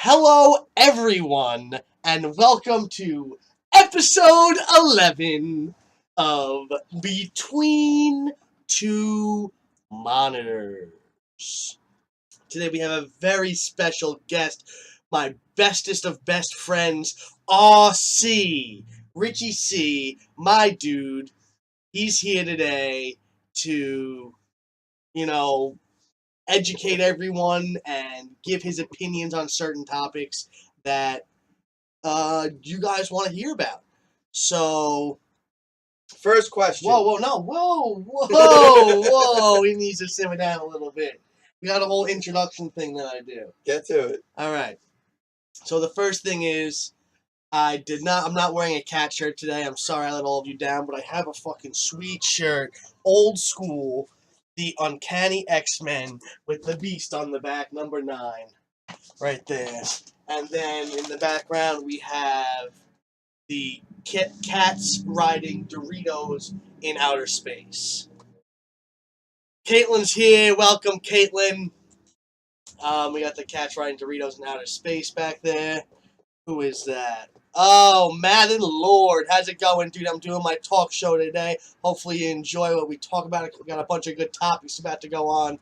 Hello, everyone, and welcome to episode 11 of Between Two Monitors. Today we have a very special guest, my bestest of best friends, R.C. Richie C., my dude. He's here today to, educate everyone and give his opinions on certain topics that you guys want to hear about. So, first question. Whoa. He needs to simmer down a little bit. We got a whole introduction thing that I do. Get to it. All right. So the first thing is, I'm not wearing a cat shirt today. I'm sorry I let all of you down, but I have a fucking sweet shirt, old school, the Uncanny X-Men with the Beast on the back, number 9, right there. And then in the background we have the cats riding Doritos in outer space. Caitlin's here. Welcome, Caitlin. We got the cats riding Doritos in outer space back there. Who is that? Oh, Madden Lord. How's it going, dude? I'm doing my talk show today. Hopefully you enjoy what we talk about. We got a bunch of good topics about to go on.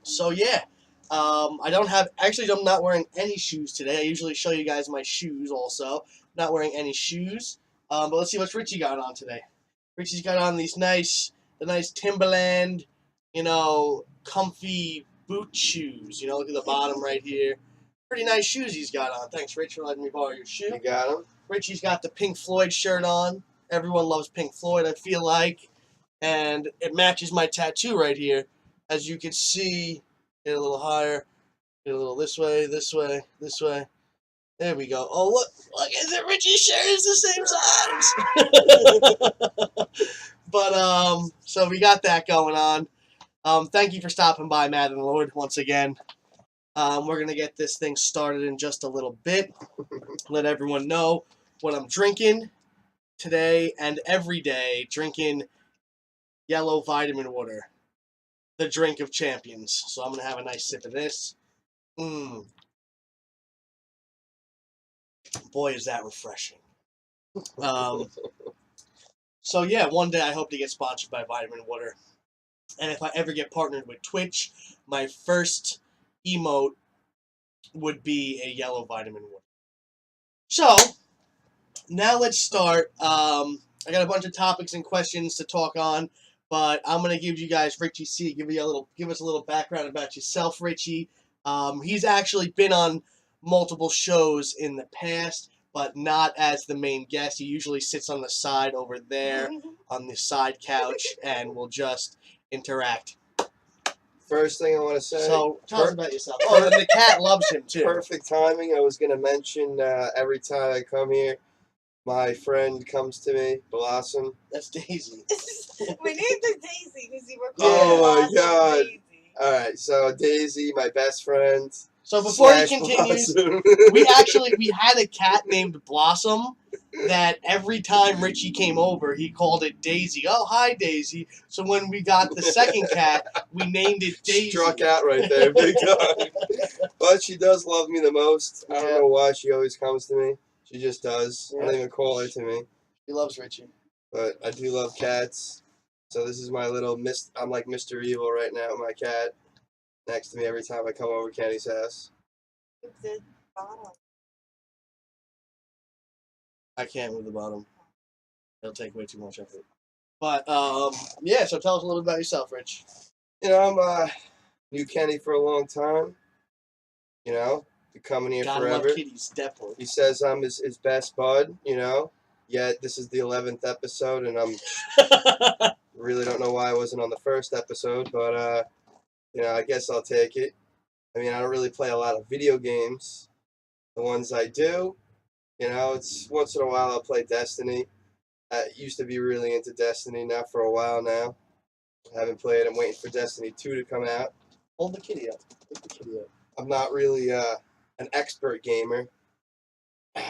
So, yeah. I'm not wearing any shoes today. I usually show you guys my shoes also. Not wearing any shoes. But let's see what Richie got on today. Richie's got on the nice Timberland, comfy boot shoes. Look at the bottom right here. Pretty nice shoes he's got on. Thanks, Rich, for letting me borrow your shoe. You got them? Richie's got the Pink Floyd shirt on. Everyone loves Pink Floyd, I feel like. And it matches my tattoo right here. As you can see, get a little higher. Get a little this way. There we go. Oh, look, is it Richie's shirt? It's the same size. But, so we got that going on. Thank you for stopping by, Madden Lord, once again. We're going to get this thing started in just a little bit. Let everyone know what I'm drinking today and every day. Drinking yellow vitamin water. The drink of champions. So I'm going to have a nice sip of this. Boy, is that refreshing. So yeah, one day I hope to get sponsored by Vitamin Water. And if I ever get partnered with Twitch, my first emote would be a yellow vitamin water. So, now let's start. I got a bunch of topics and questions to talk on, but I'm going to give you guys Richie C. Give us a little background about yourself, Richie. He's actually been on multiple shows in the past, but not as the main guest. He usually sits on the side over there on the side couch and will just interact. First thing I want to say. So, tell us about yourself. Oh, and the cat loves him, too. Perfect timing. I was going to mention every time I come here, my friend comes to me, Blossom. That's Daisy. We named her Daisy because you were Oh, my God. Daisy. All right, so Daisy, my best friend. So before he continues, we had a cat named Blossom that every time Richie came over, he called it Daisy. Oh, hi, Daisy. So when we got the second cat, we named it Daisy. Struck out right there, big time. But she does love me the most. I don't know why she always comes to me. She just does. I don't even call her to me. She loves Richie. But I do love cats. So this is my little I'm like Mr. Evil right now, my cat. Next to me every time I come over Kenny's house. The bottom. I can't move the bottom. It'll take way too much effort. But, yeah, so tell us a little bit about yourself, Rich. I'm knew Kenny for a long time. Been coming here God forever. Love kitties, definitely. He says I'm his best bud, Yet this is the 11th episode, and I'm really don't know why I wasn't on the first episode, but, I guess I'll take it. I mean, I don't really play a lot of video games. The ones I do, it's once in a while I'll play Destiny. I used to be really into Destiny, not for a while now. I haven't played. I'm waiting for Destiny 2 to come out. Hold the kitty up. Hold the kitty up. I'm not really an expert gamer. She's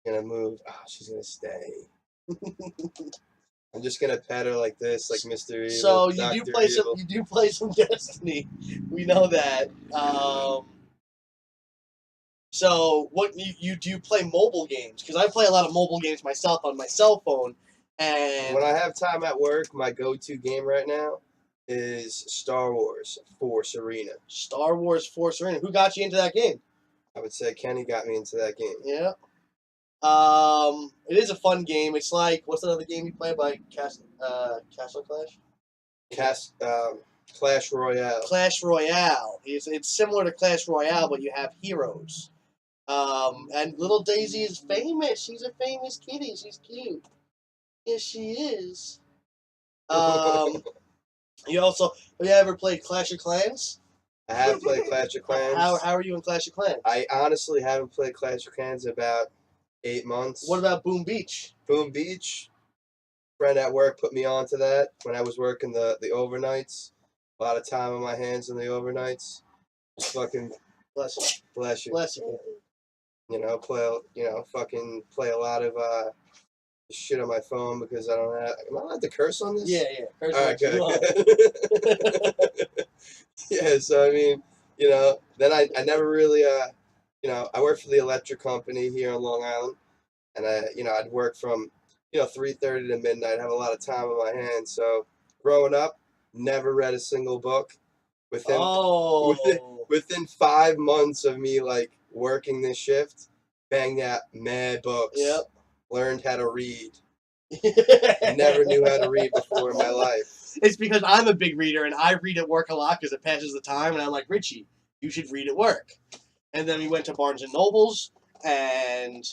gonna move. Oh, she's gonna stay. I'm just gonna pet her like this, like Mr. Evil. So you Dr. do play Evil. some Destiny. We know that. So what you do you play mobile games? Because I play a lot of mobile games myself on my cell phone, and When I have time at work, my go-to game right now is Star Wars Force Arena. Star Wars Force Arena. Who got you into that game? I would say Kenny got me into that game. Yeah. It is a fun game. It's like what's that other game you play by Castle Clash? Clash Royale. Clash Royale. It's similar to Clash Royale, but you have heroes. And little Daisy is famous. She's a famous kitty. She's cute. Yes, she is. You ever played Clash of Clans? I have played Clash of Clans. How are you in Clash of Clans? I honestly haven't played Clash of Clans in about 8 months. What about Boom Beach? Boom Beach? Friend at work put me onto that when I was working the overnights. A lot of time on my hands on the overnights. Fucking Bless you. bless you. Bless you. Fucking play a lot of shit on my phone because I don't have. Am I allowed to curse on this? Yeah. Curse All right, good. good. Yeah, so I mean, then I never really, I worked for the electric company here on Long Island, and I'd work from, 3:30 to midnight, have a lot of time on my hands. So growing up, never read a single book. Within 5 months of me like working this shift, banged out mad books. Yep. Learned how to read. Never knew how to read before in my life. It's because I'm a big reader and I read at work a lot because it passes the time. And I'm like, Richie, you should read at work. And then we went to Barnes and Nobles. And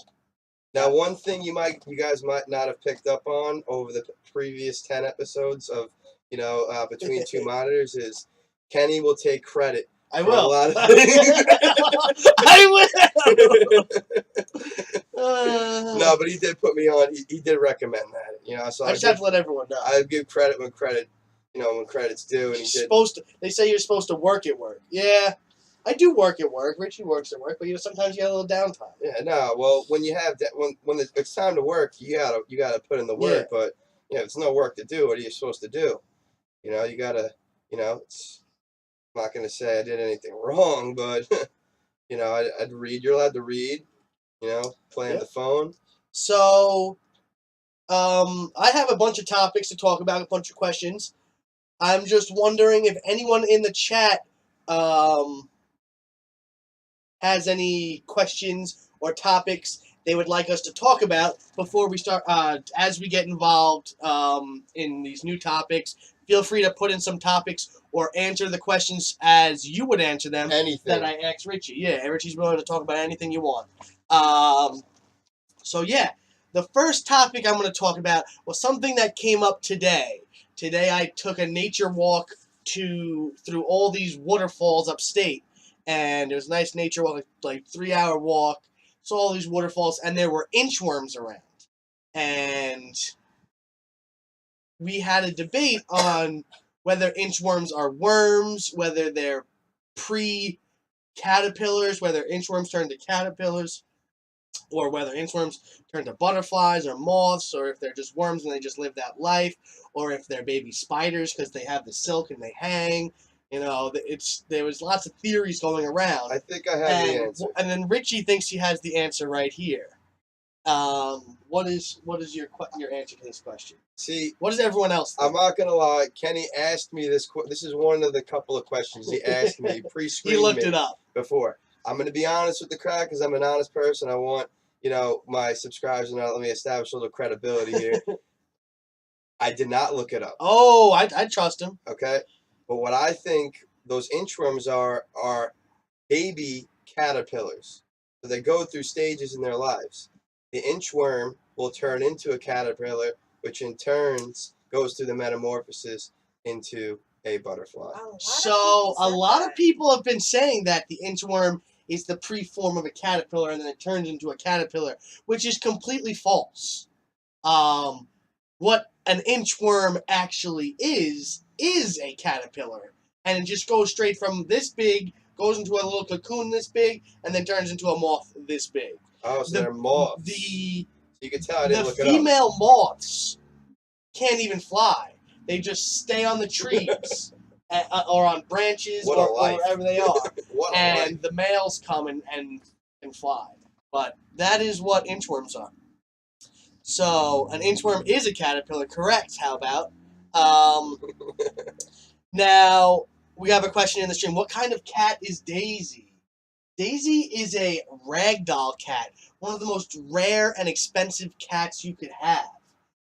now, one thing you guys might not have picked up on over the previous 10 episodes of Between Two Monitors is Kenny will take credit. I will. A lot of things. I will. No, but he did put me on. He did recommend that. So I just have to let everyone know. I give credit when credit's due, and he did. They say you're supposed to work at work. Yeah, I do work at work. Richie works at work, but sometimes you have a little downtime. Yeah, no. Well, when you have when it's time to work, you gotta put in the work. Yeah. But if it's no work to do, what are you supposed to do? You gotta. It's. I'm not gonna say I did anything wrong, but I'd read. You're allowed to read. Play on the phone. So, I have a bunch of topics to talk about, a bunch of questions. I'm just wondering if anyone in the chat has any questions or topics they would like us to talk about before we start. As we get involved in these new topics, feel free to put in some topics or answer the questions as you would answer them. Anything that I asked Richie. Yeah, Richie's willing to talk about anything you want. So yeah, the first topic I'm going to talk about was something that came up today. Today I took a nature walk through all these waterfalls upstate, and it was a nice nature walk, like 3-hour walk. Saw all these waterfalls, and there were inchworms around, and we had a debate on whether inchworms are worms, whether they're pre-caterpillars, whether inchworms turn to caterpillars, or whether inchworms turn to butterflies or moths, or if they're just worms and they just live that life, or if they're baby spiders because they have the silk and they hang. There was lots of theories going around. I think I have the answer. And then Richie thinks he has the answer right here. What is your answer to this question? See, what does everyone else think? I'm not gonna lie. Kenny asked me this. This is one of the couple of questions he asked me pre-screened. He looked it up before. I'm gonna be honest with the crowd because I'm an honest person. I want my subscribers to let me establish a little credibility here. I did not look it up. Oh, I trust him. Okay, but what I think those inchworms are baby caterpillars. So they go through stages in their lives. The inchworm will turn into a caterpillar, which in turns goes through the metamorphosis into a butterfly. So a lot of people have been saying that the inchworm is the pre-form of a caterpillar and then it turns into a caterpillar, which is completely false. What an inchworm actually is a caterpillar. And it just goes straight from this big, goes into a little cocoon this big, and then turns into a moth this big. Oh, so they're moths. You can tell I didn't look it up. The female moths can't even fly. They just stay on the trees or on branches What a or life. wherever they are. What a And life. the males come and fly. But that is what inchworms are. So an inchworm is a caterpillar, correct? How about? Now we have a question in the stream. What kind of cat is Daisy? Daisy is a ragdoll cat, one of the most rare and expensive cats you could have,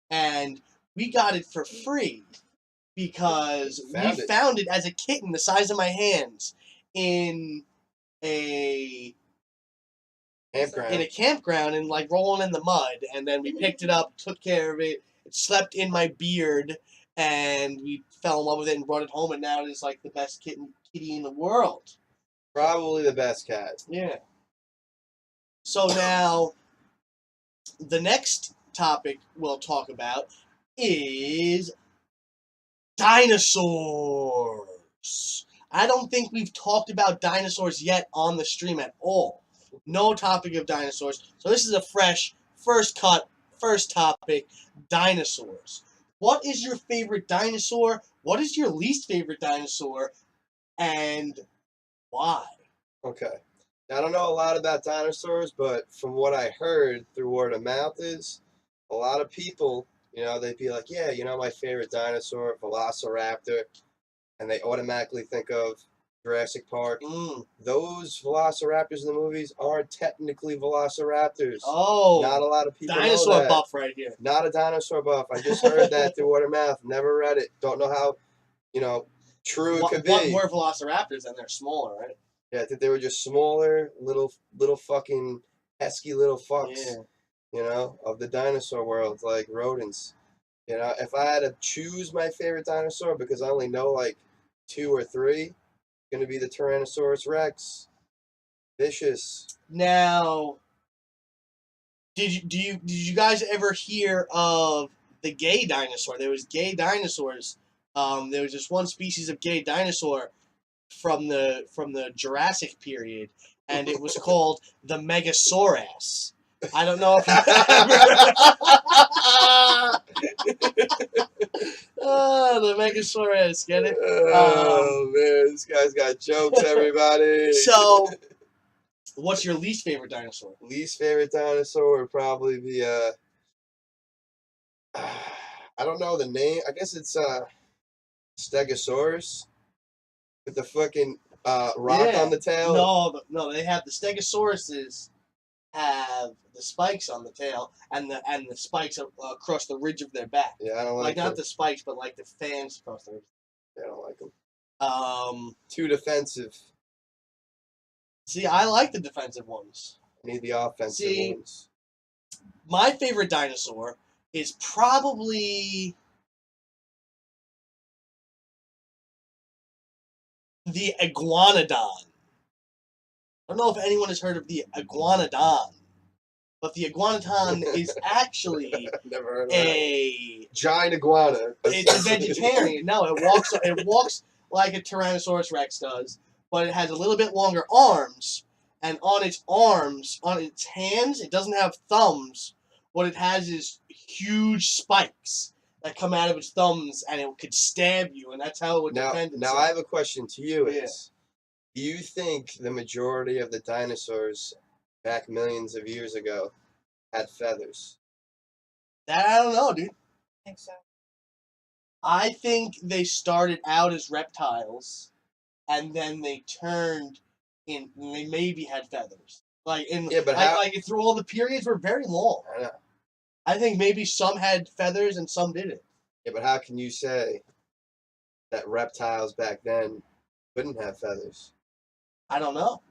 and we got it for free because we found it as a kitten the size of my hands in a campground and like rolling in the mud, and then we picked it up, took care of it. It slept in my beard, and we fell in love with it and brought it home, and now it is like the best kitty in the world. Probably the best cat. Yeah. So now, the next topic we'll talk about is dinosaurs. I don't think we've talked about dinosaurs yet on the stream at all. No topic of dinosaurs. So this is a fresh, first topic, dinosaurs. What is your favorite dinosaur? What is your least favorite dinosaur? And why? Okay. Now, I don't know a lot about dinosaurs, but from what I heard through word of mouth is a lot of people, they'd be like, yeah, my favorite dinosaur, Velociraptor, and they automatically think of Jurassic Park. Those Velociraptors in the movies aren't technically Velociraptors. Oh, not a lot of people dinosaur know that. buff right here. Not a dinosaur buff. I just heard that through word of mouth. Never read it. Don't know how, true it could be. What were Velociraptors? And they're smaller, right? Yeah, I think they were just smaller, little fucking pesky little fucks. Yeah. Of the dinosaur world, like rodents. If I had to choose my favorite dinosaur, because I only know like 2 or 3, it's gonna be the Tyrannosaurus Rex. Vicious. Now, did you guys ever hear of the gay dinosaur? There was gay dinosaurs. There was just one species of gay dinosaur from the Jurassic period, and it was called the Megasaurus. I don't know if you the Megasaurus, get it? Oh man, this guy's got jokes, everybody. So, what's your least favorite dinosaur? Least favorite dinosaur would probably be I don't know the name. I guess it's Stegosaurus with the fucking rock on the tail. No, they have the Stegosauruses have the spikes on the tail and the spikes across the ridge of their back. Yeah, I don't like not them. the spikes, but like the fans across the ridge. Yeah, I don't like them. Too defensive. See, I like the defensive ones. I need the offensive ones. My favorite dinosaur is probably the iguanodon. I don't know if anyone has heard of the iguanodon, but the iguanodon is actually never heard of a giant iguana. It's a vegetarian. No, it walks like a Tyrannosaurus Rex does, but it has a little bit longer arms, and on its hands, it doesn't have thumbs. What it has is huge spikes that come out of its thumbs, and it could stab you, and that's how it would defend itself. Now I have a question to you. Do you think the majority of the dinosaurs back millions of years ago had feathers? That I don't know, dude. I think so. I think they started out as reptiles, and then they turned in. They maybe had feathers. Like through all the periods were very long. I know. I think maybe some had feathers and some didn't. Yeah, but how can you say that reptiles back then couldn't have feathers? I don't know.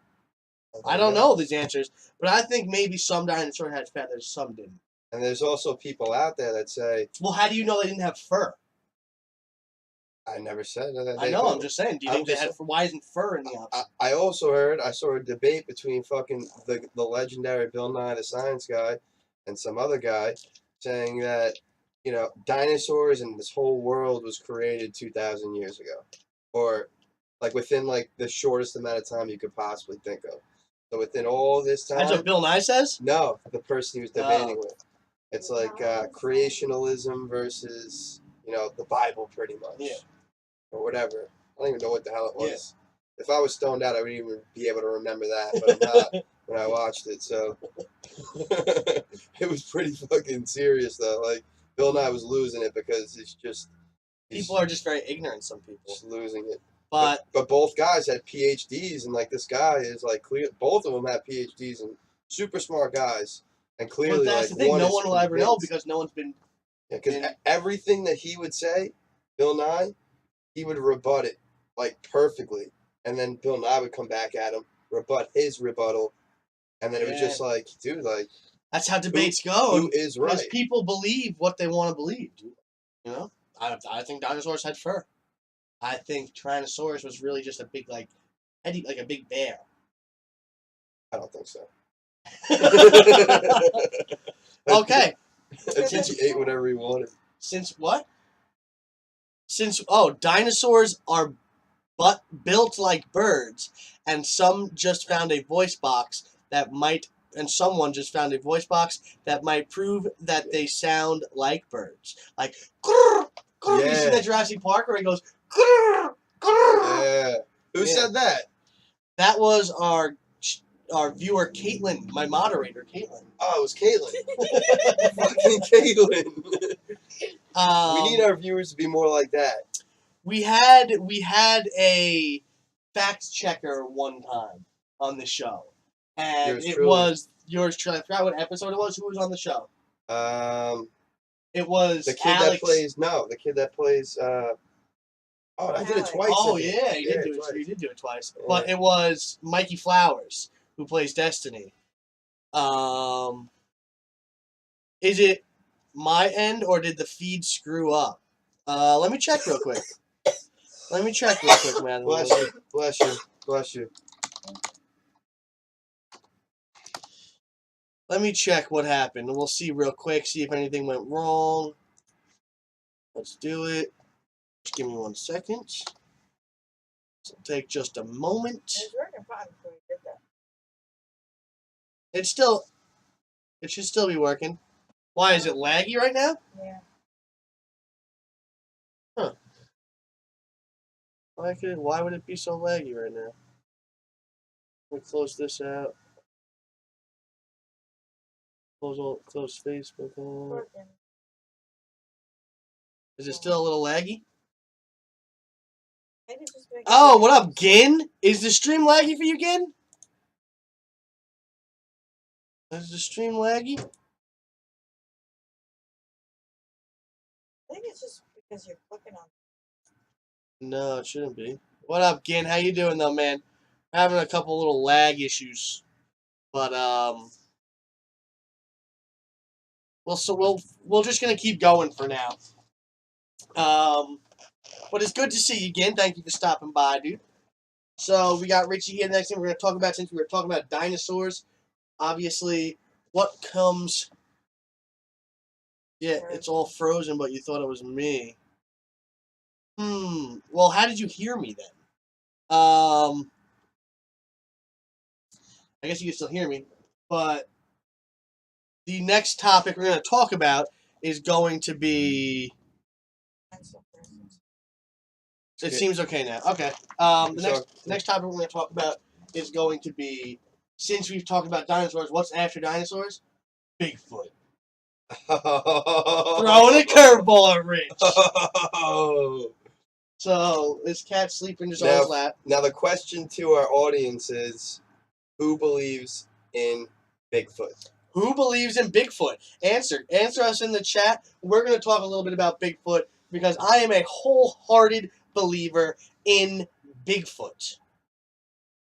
I don't know these answers, but I think maybe some dinosaurs had feathers, some didn't. And there's also people out there that say, well, how do you know they didn't have fur? I never said that. I know, I'm just saying. Do you think they had fur? Why isn't fur in the option? I also heard, I saw a debate between fucking the legendary Bill Nye the Science Guy and some other guy saying that, dinosaurs and this whole world was created 2,000 years ago. Or, within, the shortest amount of time you could possibly think of. So within all this time... That's what Bill Nye says? No, the person he was debating with. It's like creationalism versus, the Bible, pretty much. Yeah. Or whatever. I don't even know what the hell it was. Yeah. If I was stoned out, I wouldn't even be able to remember that, but I'm not when I watched it, so. It was pretty fucking serious, though. Like, Bill Nye was losing it because People are just very ignorant, some people. Just losing it. But both guys had PhDs, and, like, this guy is, like, clear. Both of them have PhDs, and super smart guys. And clearly, that's like, the thing. one No is one will ever know convinced. because no one's been. Yeah, because everything that he would say, Bill Nye, he would rebut it, like, perfectly. And then Bill Nye would come back at him, rebut his rebuttal. And then it was just like, dude, like. That's how debates go. Who is right? Because people believe what they want to believe. You know? I think dinosaurs had fur. I think Tyrannosaurus was really just a big, like a big bear. I don't think so. Okay. I think he ate whatever he wanted. Since dinosaurs are built like birds, and someone just found a voice box that might prove that they sound like birds. Like, grrr, grrr. You see that Jurassic Park where he goes, grrr, grrr. Yeah. Who said that? That was our viewer, Caitlin, my moderator, Caitlin. Oh, it was Caitlin. Fucking Caitlin. We need our viewers to be more like that. We had a fact checker one time on the show, and was yours truly. I forgot what episode it was. Who was on the show? It was the kid Alex. the kid that plays. I did it twice. Oh yeah, you did do it. You did do it twice. Yeah. But it was Mikey Flowers who plays Destiny. Is it my end or did the feed screw up? Let me check real quick. Man. Bless you. Bless you. Bless you. Let me check what happened. We'll see real quick, see if anything went wrong. Let's do it. Just give me 1 second. This will take just a moment. It was working fine before you did that. It should still be working. Why, is it laggy right now? Yeah. Huh. Why would it be so laggy right now? Let me close this out. Close Facebook out. Is it still a little laggy? Oh, what up, Gin? Is the stream laggy for you, Gin? Is the stream laggy? I think it's just because you're clicking on it. No, it shouldn't be. What up, Gin? How you doing, though, man? Having a couple little lag issues. But, we're just gonna keep going for now. But it's good to see you again. Thank you for stopping by, dude. So we got Richie here. Next thing we're gonna talk about, since we were talking about dinosaurs, obviously, what comes? Yeah, it's all frozen, but you thought it was me. Well, how did you hear me then? I guess you can still hear me, but the next topic we're going to talk about is going to be. It seems okay now. Okay. The next topic we're going to talk about is going to be, since we've talked about dinosaurs, what's after dinosaurs? Bigfoot. Throwing a curveball at Rich. So this cat's sleeping just on his lap. Now the question to our audience is, who believes in Bigfoot? Who believes in Bigfoot? Answer us in the chat. We're going to talk a little bit about Bigfoot because I am a wholehearted believer in Bigfoot.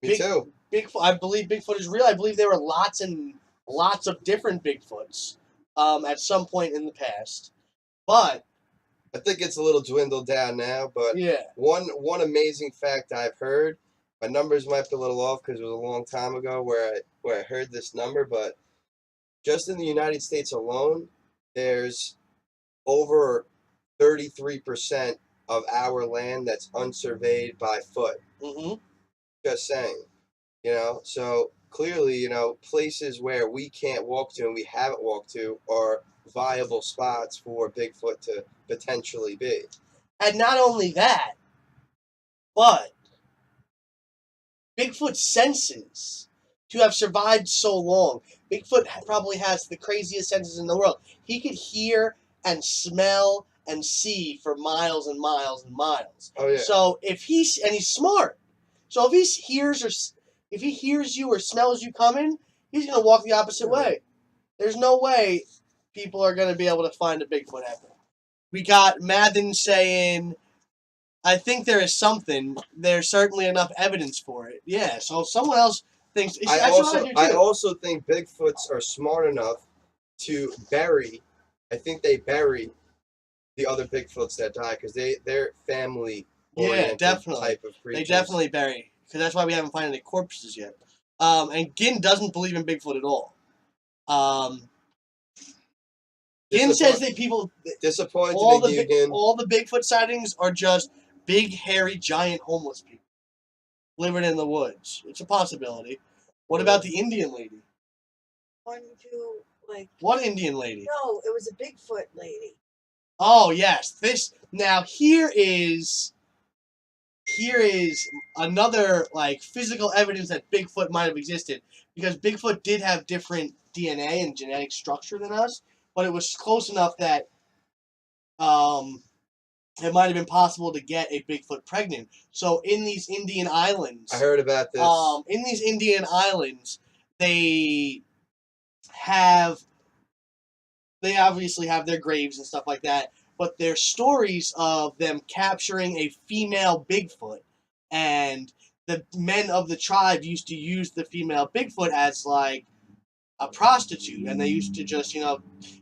Me too. Bigfoot. I believe Bigfoot is real. I believe there were lots and lots of different Bigfoots at some point in the past. But I think it's a little dwindled down now. But yeah, one amazing fact I've heard. My numbers might be a little off because it was a long time ago where I heard this number, but just in the United States alone, there's over 33% of our land that's unsurveyed by foot. Mm-hmm. Just saying, so clearly, you know, places where we can't walk to and we haven't walked to are viable spots for Bigfoot to potentially be. And not only that, but Bigfoot's senses to have survived so long. Bigfoot probably has the craziest senses in the world. He could hear and smell and see for miles and miles and miles. Oh yeah. So if he's smart. So if if he hears you or smells you coming, he's gonna walk the opposite way. There's no way people are gonna be able to find a Bigfoot ever. We got Madden saying, I think there is something. There's certainly enough evidence for it. Yeah, so someone else thinks. I That's what I do too. also think Bigfoots are smart enough to bury. I think they bury the other Bigfoots that die because they're family oriented definitely. type of creatures. They definitely bury, because that's why we haven't found any corpses yet. And Gin doesn't believe in Bigfoot at all. Gin says that people disappointed all in you, Gin. all the Bigfoot sightings are just big, hairy, giant homeless people living in the woods. It's a possibility. What about the Indian lady? One, two, like. What Indian lady? No, it was a Bigfoot lady. Oh yes, this now here is another like physical evidence that Bigfoot might have existed, because Bigfoot did have different DNA and genetic structure than us, but it was close enough that it might have been possible to get a Bigfoot pregnant. So in these Indian islands, I heard about this. In these Indian islands, they obviously have their graves and stuff like that, but there's stories of them capturing a female Bigfoot, and the men of the tribe used to use the female Bigfoot as like a prostitute, and they used to just,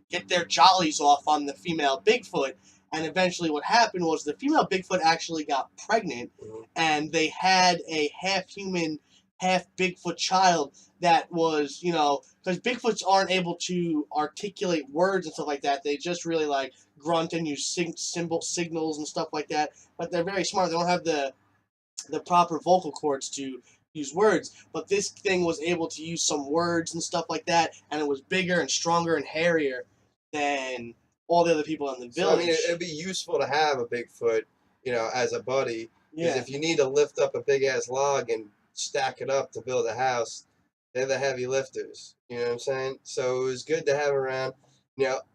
get their jollies off on the female Bigfoot. And eventually what happened was the female Bigfoot actually got pregnant, and they had a half-human, half-Bigfoot child that was, because Bigfoots aren't able to articulate words and stuff like that. They just really, like, grunt and use signals and stuff like that. But they're very smart. They don't have the proper vocal cords to use words. But this thing was able to use some words and stuff like that, and it was bigger and stronger and hairier than all the other people in the village. So, I mean, it'd be useful to have a Bigfoot, as a buddy. Because if you need to lift up a big-ass log and stack it up to build a house, they're the heavy lifters. You know what I'm saying? So it was good to have around.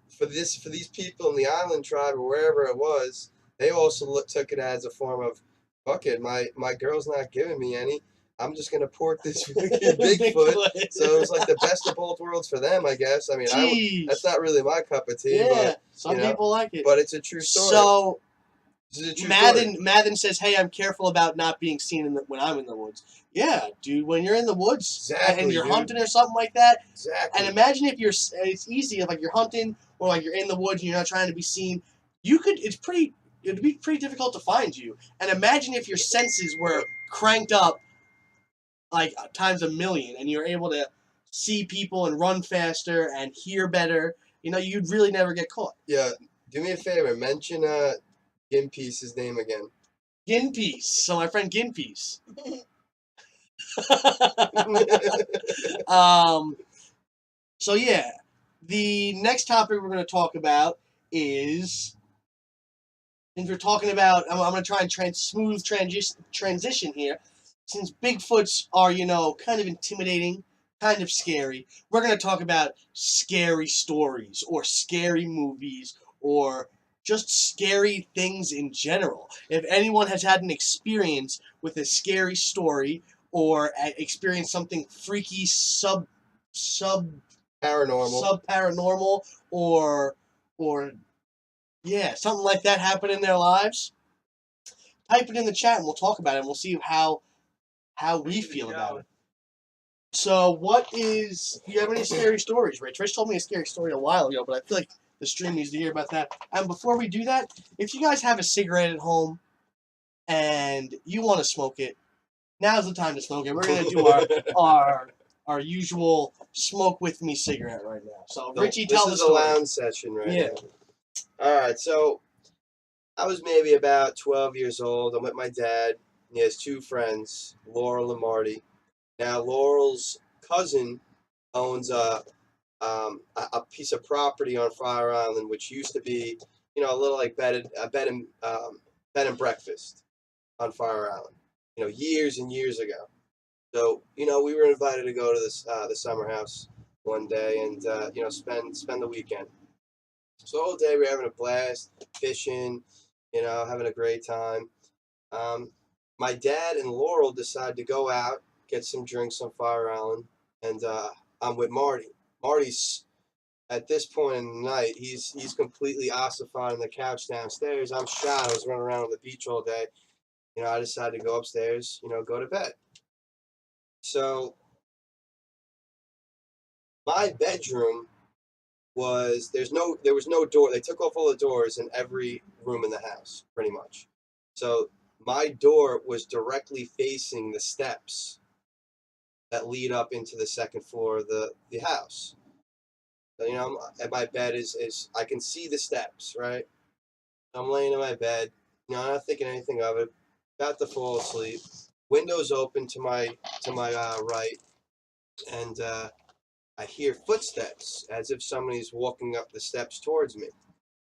For these people in the island tribe or wherever it was, they also took it as a form of, fuck it, my girl's not giving me any. I'm just going to port this fucking Bigfoot. So it was like the best of both worlds for them, I guess. I mean, that's not really my cup of tea. Yeah, but, some people like it. But it's a true story. So, this is a true Madden says, hey, I'm careful about not being seen when I'm in the woods. Yeah, dude, when you're in the woods and you're hunting or something like that. Exactly. And imagine if it's easy, if like you're hunting or like you're in the woods and you're not trying to be seen. It'd be pretty difficult to find you. And imagine if your senses were cranked up like times a million, and you're able to see people and run faster and hear better. You'd really never get caught. Yeah, do me a favor, mention Ginpeace's name again. Ginpeace. So my friend Ginpeace. So yeah, the next topic we're going to talk about is, since we're talking about, I'm going to try and smooth transition here. Since Bigfoots are, kind of intimidating, kind of scary, we're going to talk about scary stories or scary movies or just scary things in general. If anyone has had an experience with a scary story or experienced something freaky, paranormal, or something like that happen in their lives, type it in the chat and we'll talk about it, and we'll see how we feel about it. So do you have any scary stories, Rich? Rich told me a scary story a while ago, but I feel like the stream needs to hear about that. And before we do that, if you guys have a cigarette at home and you want to smoke it, now's the time to smoke it. We're going to do our usual smoke with me cigarette right now. So, Richie, tell the story. This is a lounge session right now. Alright, so I was maybe about 12 years old. I'm with my dad. He has two friends, Laurel and Marty. Now, Laurel's cousin owns a piece of property on Fire Island, which used to be, you know, a little like bed and breakfast on Fire Island, you know, years and years ago. So, you know, we were invited to go to this the summer house one day and you know, spend the weekend. So all day we were having a blast, fishing, you know, having a great time. My dad and Laurel decided to go out, get some drinks on Fire Island, and I'm with Marty. Marty's at this point in the night, he's completely ossified on the couch downstairs. I'm shot. I was running around on the beach all day. You know, I decided to go upstairs, you know, go to bed. So my bedroom was there was no door. They took off all the doors in every room in the house, pretty much. So my door was directly facing the steps that lead up into the second floor of the house. So, you know, and my bed is I can see the steps, right? I'm laying in my bed, you know, not thinking anything of it, about to fall asleep. Windows open to my right, and I hear footsteps as if somebody's walking up the steps towards me.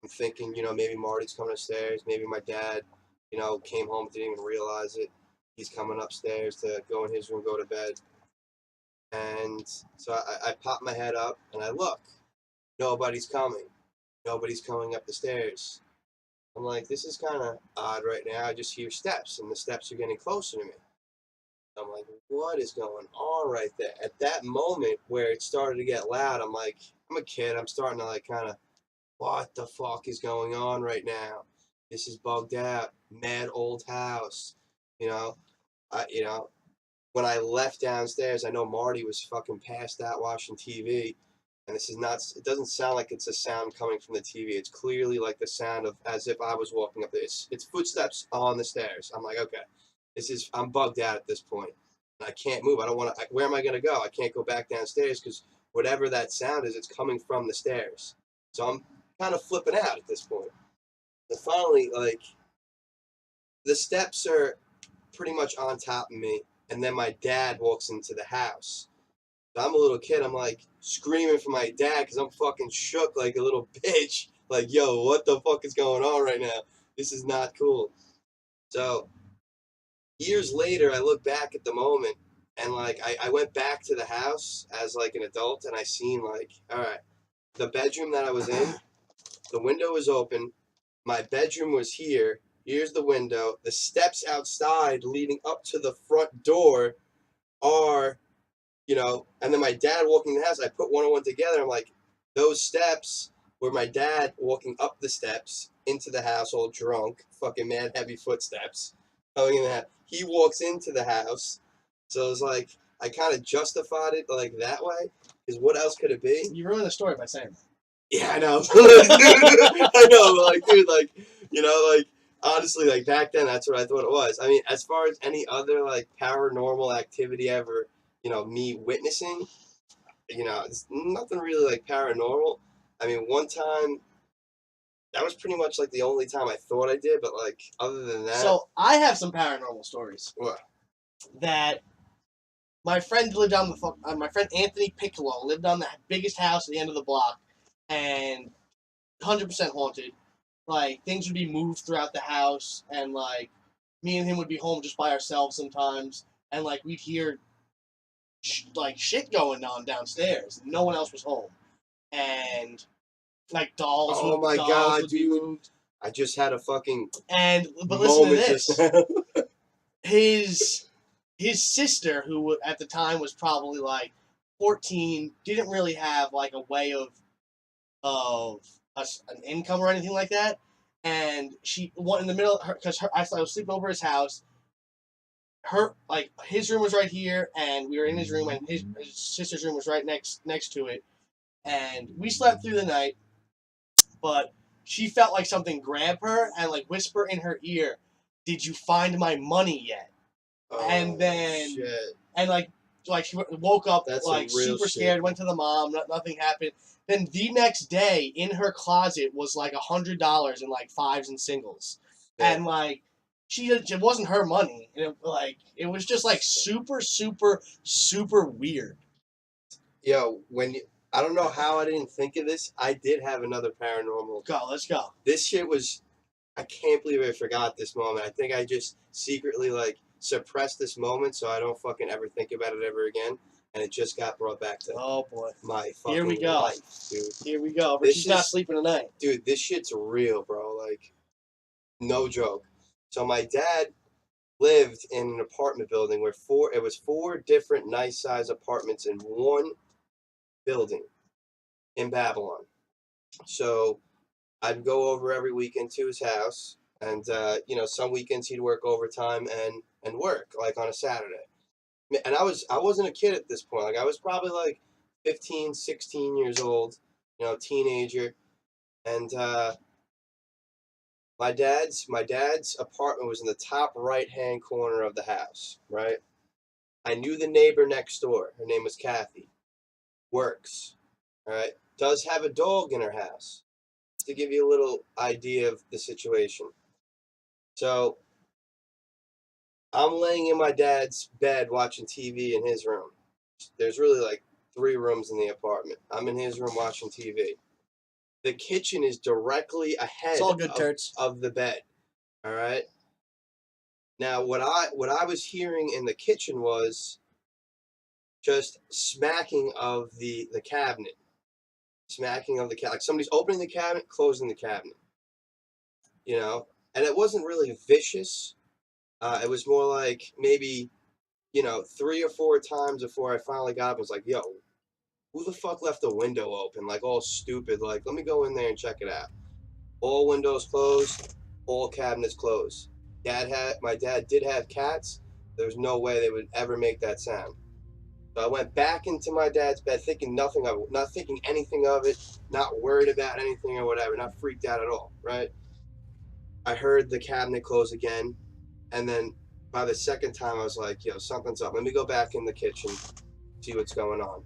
I'm thinking, you know, maybe Marty's coming upstairs. Maybe my dad, you know, came home, didn't even realize it. He's coming upstairs to go in his room, go to bed. And so I pop my head up and I look. Nobody's coming. Nobody's coming up the stairs. I'm like, this is kind of odd right now. I just hear steps, and the steps are getting closer to me. I'm like, what is going on right there? At that moment where it started to get loud, I'm like, I'm a kid. I'm starting to like kind of, what the fuck is going on right now? This is bugged out. Mad old house. You know, you know, when I left downstairs, I know Marty was fucking passed out watching TV. And this is not, it doesn't sound like it's a sound coming from the TV. It's clearly like the sound of as if I was walking up there. It's footsteps on the stairs. I'm like, okay, I'm bugged out at this point. And I can't move. I don't want to, where am I going to go? I can't go back downstairs because whatever that sound is, it's coming from the stairs. So I'm kind of flipping out at this point. And finally, like, the steps are pretty much on top of me. And then my dad walks into the house. I'm a little kid. I'm like screaming for my dad because I'm fucking shook like a little bitch. Like, yo, what the fuck is going on right now? This is not cool. So years later, I look back at the moment and like I went back to the house as like an adult and I seen like, all right, the bedroom that I was in, the window was open. My bedroom was here. Here's the window. The steps outside leading up to the front door are, you know, and then my dad walking the house, I put one and one together. I'm like, those steps were my dad walking up the steps into the house all drunk, fucking mad heavy footsteps. Going in that. He walks into the house. So it was like, I kind of justified it like that way. Because what else could it be? You ruined the story by saying that. Yeah, I know. I know, but like, dude, like, you know, like, honestly, like, back then, that's what I thought it was. I mean, as far as any other, like, paranormal activity ever, you know, me witnessing, you know, it's nothing really, like, paranormal. I mean, one time, that was pretty much, like, the only time I thought I did, but, like, other than that... So, I have some paranormal stories. What? That my friend lived on the... my friend Anthony Piccolo lived on the biggest house at the end of the block, and 100% haunted. Like, things would be moved throughout the house, and, like, me and him would be home just by ourselves sometimes, and, like, we'd hear, like, shit going on downstairs. No one else was home. And, like, dolls Oh would, my dolls God, would dude. be moved. I just had a fucking But listen to moment this. just now. His sister, who at the time was probably, like, 14, didn't really have, like, a way of an income or anything like that, and she went in the middle because I was sleeping over his house. His room was right here, and we were in his room, and his sister's room was right next to it, and we slept through the night. But she felt like something grab her and like whisper in her ear, "Did you find my money yet?" Oh, and then shit. and like she woke up. That's like some real super shit. scared, went to the mom, nothing happened. Then the next day in her closet was like $100 in like fives and singles. Yeah. And like it wasn't her money. And it was just like super, super, super weird. Yo, I don't know how I didn't think of this. I did have another paranormal. Go, let's go. This shit was, I can't believe I forgot this moment. I think I just secretly like suppressed this moment so I don't fucking ever think about it ever again. And it just got brought back to Oh boy. my fucking Here we go. life, dude. Here we go. This Richie's not is- sleeping tonight. Dude, this shit's real, bro. Like, no joke. So my dad lived in an apartment building where it was four different nice size apartments in one building in Babylon. So I'd go over every weekend to his house, and some weekends he'd work overtime and work like on a Saturday. And I wasn't a kid at this point. Like I was probably like 15, 16 years old, teenager, and my dad's apartment was in the top right hand corner of the house. Right, I knew the neighbor next door. Her name was Kathy. Works. All right, does have a dog in her house. To give you a little idea of the situation. So I'm laying in my dad's bed watching TV in his room. There's really like 3 rooms in the apartment. I'm in his room watching TV. The kitchen is directly ahead It's all good, Turts. of the bed. All right. Now what I was hearing in the kitchen was just smacking of the cabinet. Smacking of the cabinet. Like somebody's opening the cabinet, closing the cabinet. And it wasn't really vicious. It was more like maybe, 3 or 4 times before I finally got up and was like, yo, who the fuck left the window open? Like all stupid. Like, let me go in there and check it out. All windows closed, all cabinets closed. My dad did have cats. There's no way they would ever make that sound. So I went back into my dad's bed thinking nothing of it, not thinking anything of it, not worried about anything or whatever, not freaked out at all, right? I heard the cabinet close again, and then by the second time I was like, yo, something's up. Let me go back in the kitchen, see what's going on.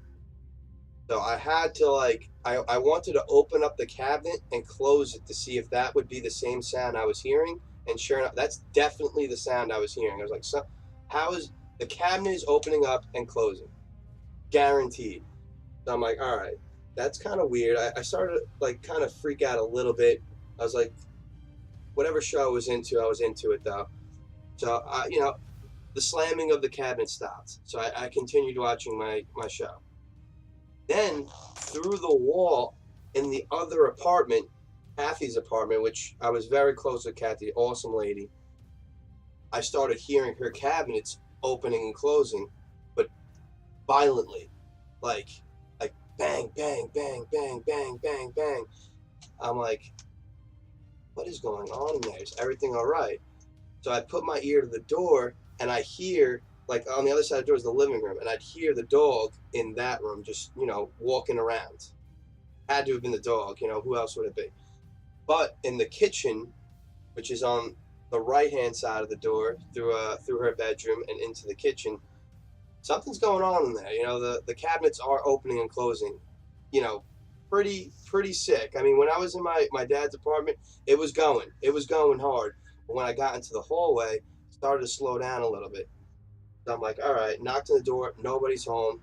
So I had to I wanted to open up the cabinet and close it to see if that would be the same sound I was hearing. And sure enough, that's definitely the sound I was hearing. I was like, how is the cabinet is opening up and closing? Guaranteed. So I'm like, all right, that's kind of weird. I started to kind of freak out a little bit. I was like, whatever show I was into it though. So the slamming of the cabinet stopped. So I continued watching my show. Then through the wall in the other apartment, Kathy's apartment, which I was very close with Kathy, awesome lady, I started hearing her cabinets opening and closing, but violently, like bang, bang, bang, bang, bang, bang, bang. I'm like, what is going on in there? Is everything all right? So I put my ear to the door, and I hear, on the other side of the door is the living room, and I'd hear the dog in that room just, walking around. Had to have been the dog, who else would it be? But in the kitchen, which is on the right-hand side of the door, through her bedroom and into the kitchen, something's going on in there. The cabinets are opening and closing, pretty sick. I mean, when I was in my dad's apartment, it was going hard. But when I got into the hallway, it started to slow down a little bit. So I'm like, all right, knocked on the door, nobody's home.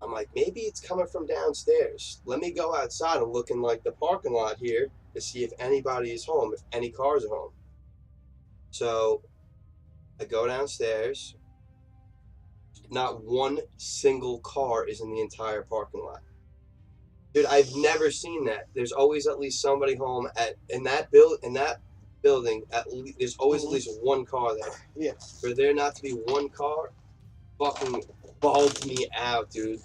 I'm like, maybe it's coming from downstairs. Let me go outside and look in the parking lot here to see if anybody is home, if any cars are home. So I go downstairs. Not one single car is in the entire parking lot. Dude, I've never seen that. There's always at least somebody home in that building. There's always at least one car there. Yeah. For there not to be one car, fucking bugged me out, dude.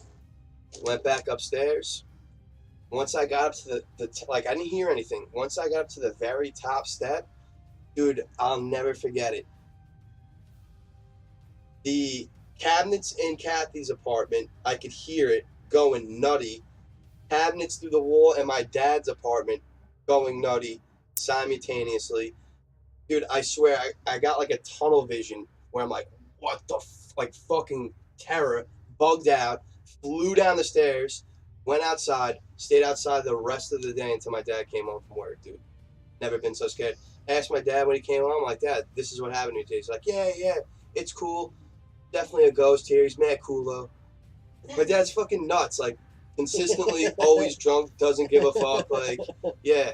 Went back upstairs. Once I got up to I didn't hear anything. Once I got up to the very top step, dude, I'll never forget it. The cabinets in Kathy's apartment, I could hear it going nutty. Cabinets through the wall in my dad's apartment going nutty simultaneously. Dude, I swear, I got a tunnel vision where I'm like, what the fucking terror, bugged out, flew down the stairs, went outside, stayed outside the rest of the day until my dad came home from work, dude. Never been so scared. Asked my dad when he came home, I'm like, Dad, this is what happened to you today. He's like, yeah, it's cool. Definitely a ghost here. He's mad cool, though. My dad's fucking nuts. Like, consistently, always drunk, doesn't give a fuck. Like, yeah.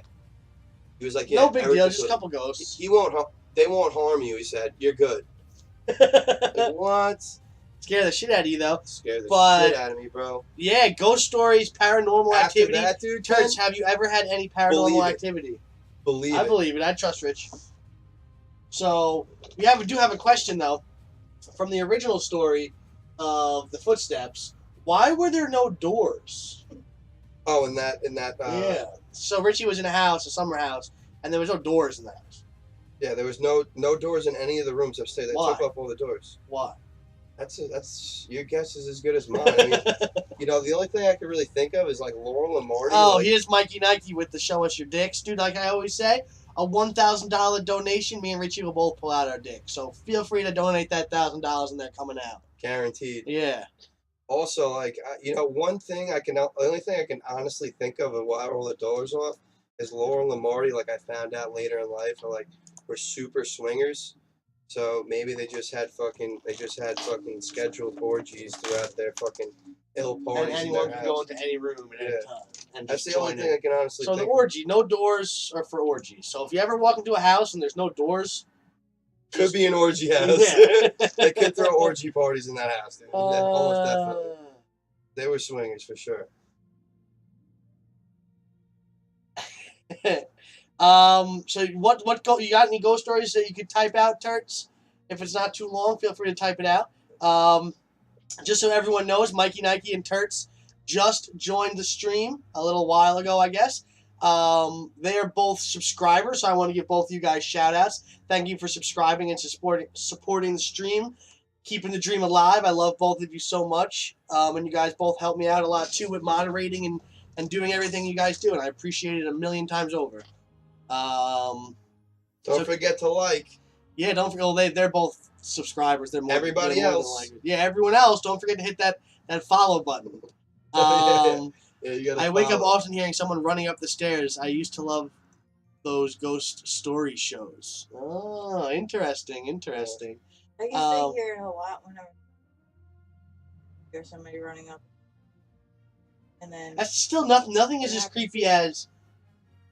He was like, yeah. No big deal, everything's just a good. couple ghosts. He won't. They won't harm you. He said, "You're good." Like, what? Scare the shit out of you though. Scared the But- shit out of me, bro. Yeah, ghost stories, paranormal After activity. that, dude, Turns, have you ever had any paranormal Believe it. activity? believe I it. believe it. I trust Rich. So we do have a question though, from the original story of the footsteps. Why were there no doors? Oh, in that. Yeah. So Richie was in a house, a summer house, and there was no doors in the house. Yeah, there was no doors in any of the rooms upstairs. They Why? took off all the doors. Why? That's your guess is as good as mine. I mean, the only thing I could really think of is like Laurel and Marty. Oh, like, here's Mikey Nike with the show us your dicks, dude. Like I always say, a $1,000 donation, me and Richie will both pull out our dick. So feel free to donate that $1,000, and they're coming out. guaranteed. Yeah. Also, like one thing the only thing I can honestly think of why all the doors off is Laurel and Marty. Like I found out later in life, were super swingers. So maybe they just had fucking scheduled orgies throughout their fucking ill And parties in anyone their can go house. into any room at any Yeah. time. And That's just the only join thing in. I can honestly So the think of. orgy, no doors are for orgies. So if you ever walk into a house and there's no doors, Could be an orgy house. Yeah. They could throw orgy parties in that house, dude. Almost definitely. They were swingers for sure. So you got any ghost stories that you could type out, Turts? If it's not too long, feel free to type it out. Just so everyone knows, Mikey Nike and Turts just joined the stream a little while ago, I guess. They are both subscribers, so I want to give both of you guys shout outs. Thank you for subscribing and supporting the stream, keeping the dream alive. I love both of you so much. And you guys both help me out a lot too with moderating and doing everything you guys do, and I appreciate it a million times over. Don't forget to like. Yeah, don't forget. Well, they're both subscribers. They're more. Everybody they're more else. than likely. Yeah, everyone else. Don't forget to hit that follow button. Yeah, you gotta I wake up follow. often hearing someone running up the stairs. I used to love those ghost story shows. Oh, interesting. I used to Um, hear it a lot whenever there's somebody running up. And then That's still nothing is It as happens. creepy as.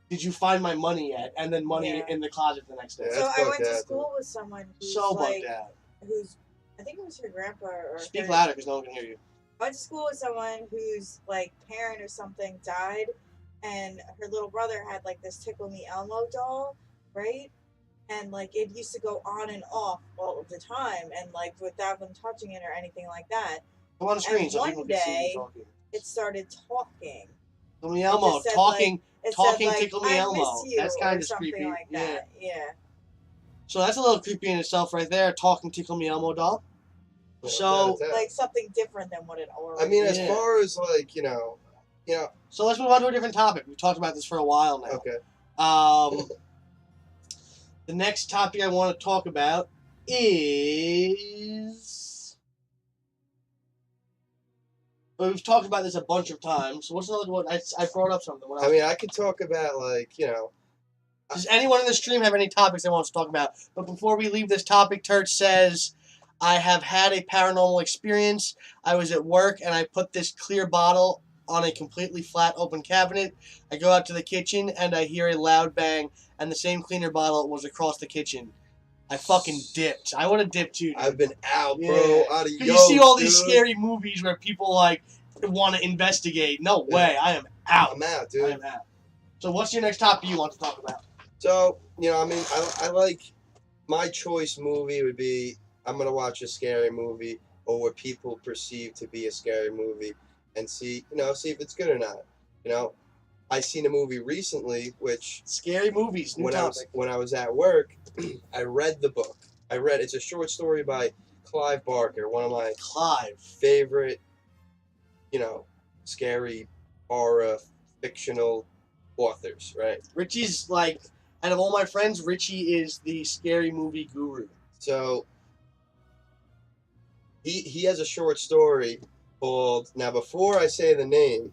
Did you find my money yet? And then money Yeah. in the closet the next day. Yeah, so that's I bugged went to out, school with someone who's So like, bugged out. who's I think it was her grandpa or Speak her- louder because no one can hear you. I went to school with someone whose like parent or something died, and her little brother had like this Tickle Me Elmo doll, right? And like it used to go on and off all of the time, and like without them touching it or anything like that, Come on the screen And so one people can see day- you talking. it started talking. Tickle Me Elmo, just said, talking. It Talking said, like, Tickle Me I Elmo. miss you, That's kinda or something creepy. like that. Yeah. So that's a little creepy in itself right there. Talking Tickle Me Elmo doll. Yeah, So- without a doubt. Like something different than what it already. I mean, as Yeah. far as like So let's move on to a different topic. We've talked about this for a while now. okay. The next topic I want to talk about is. Well, we've talked about this a bunch of times. So what's another one? I brought up something. What else? I mean, I could talk about Does anyone in the stream have any topics they want to talk about? But before we leave this topic, Turt says, I have had a paranormal experience. I was at work and I put this clear bottle on a completely flat open cabinet. I go out to the kitchen and I hear a loud bang, and the same cleaner bottle was across the kitchen. I fucking dipped. I would have dipped too. Dude. I've been out, bro. Yeah. Out of You see all these dude. scary movies where people like want to investigate. No way. I am out. I'm out, I dude. am out. So what's your next topic you want to talk about? So, I mean, I like my choice movie would be I'm going to watch a scary movie or what people perceive to be a scary movie and see if it's good or not. I seen a movie recently which Scary movies. New topic. when I was at work, I read the book. It's a short story by Clive Barker, one of my Clive. favorite, scary horror fictional authors, right? Richie's like, out of all my friends, Richie is the scary movie guru. So he has a short story called, now before I say the name,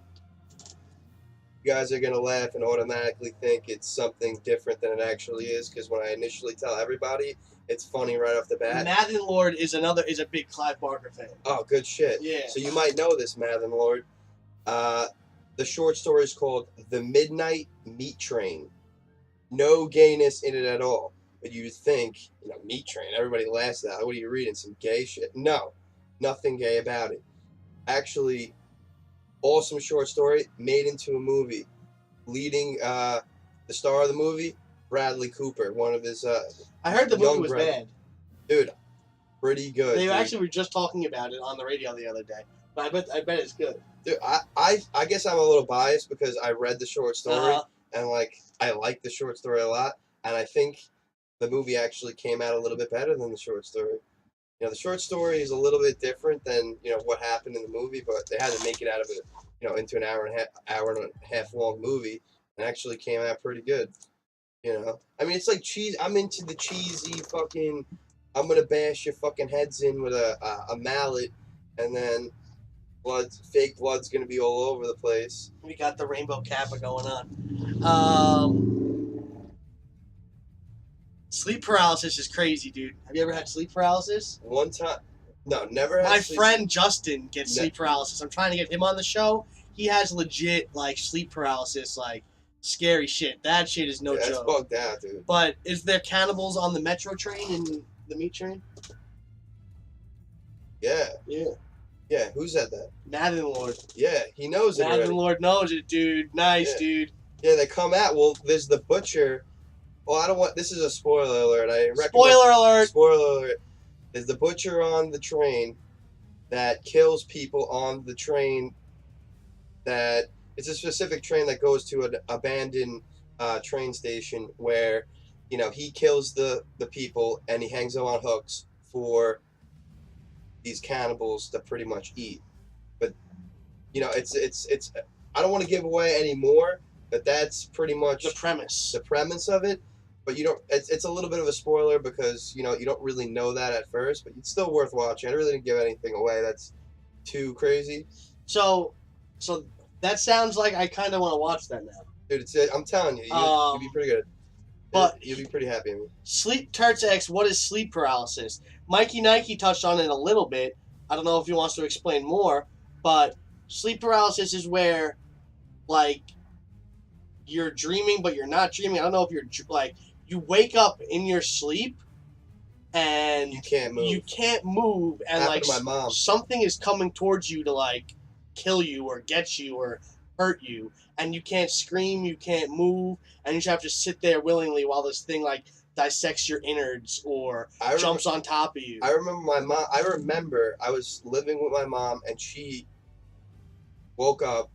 you guys are gonna laugh and automatically think it's something different than it actually is, because when I initially tell everybody It's funny right off the bat. Math and Lord is a big Clive Barker fan. Oh, good shit. Yeah. So you might know this, Math and Lord. The short story is called The Midnight Meat Train. No gayness in it at all. But you'd think, Meat Train, everybody laughs at that. What are you reading? Some gay shit? No. Nothing gay about it. Actually, awesome short story, made into a movie. Leading the star of the movie, Bradley Cooper, one of his I heard the movie young was brother. bad. Dude, pretty good. They dude. actually were just talking about it on the radio the other day. But I bet it's good. Dude, I guess I'm a little biased because I read the short story and I like the short story a lot, and I think the movie actually came out a little bit better than the short story. The short story is a little bit different than what happened in the movie, but they had to make it out of it, into an hour and a half long movie, and actually came out pretty good. I mean, it's like cheese. I'm into the cheesy fucking. I'm gonna bash your fucking heads in with a mallet, and then fake blood's gonna be all over the place. We got the rainbow kappa going on. Sleep paralysis is crazy, dude. Have you ever had sleep paralysis? One time, no, never had. My friend Justin gets sleep paralysis. I'm trying to get him on the show. He has legit sleep paralysis, scary shit. That shit is no joke. That's bugged out, dude. But is there cannibals on the metro train and the meat train? Yeah. Yeah. Yeah, who said that? Nathan Lord. Yeah, he knows it already. Nathan Lord knows it, dude. Nice, dude. Yeah, they come out. Well, there's the butcher. Well, I don't want. This is a spoiler alert. Spoiler alert. Spoiler alert. There's the butcher on the train that kills people on the train. That it's a specific train that goes to an abandoned train station where, he kills the people and he hangs them on hooks for these cannibals to pretty much eat. But it's I don't want to give away any more, but that's pretty much the premise of it. But it's a little bit of a spoiler because you don't really know that at first, but it's still worth watching. I really didn't give anything away that's too crazy. So that sounds like I kind of want to watch that now, dude. I'm telling you, you'll be pretty good. But you'll be pretty happy with me. Sleep Turts X, what is sleep paralysis? Mikey Nike touched on it a little bit. I don't know if he wants to explain more, but sleep paralysis is where, you're dreaming, but you're not dreaming. I don't know if you're, you wake up in your sleep, and you can't move. And, happened to my mom. Something is coming towards you to, kill you or get you or hurt you, and you can't scream, you can't move, and you just have to sit there willingly while this thing dissects your innards or jumps on top of you. I remember my mom. I was living with my mom, and she woke up,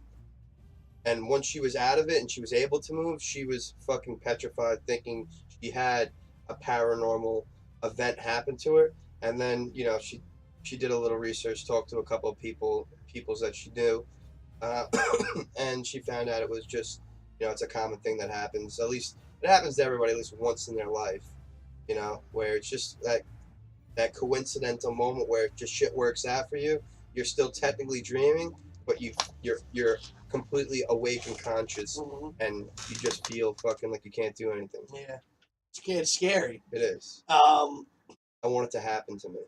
and once she was out of it and she was able to move, she was fucking petrified, thinking she had a paranormal event happen to her. And then she did a little research, talked to a couple of peoples that she knew. And she found out it was just, it's a common thing that happens. At least it happens to everybody at least once in their life, where it's just that coincidental moment where just shit works out for you. You're still technically dreaming, but you're completely awake and conscious, and you just feel fucking like you can't do anything. Yeah, it's scary. It is. I want it to happen to me.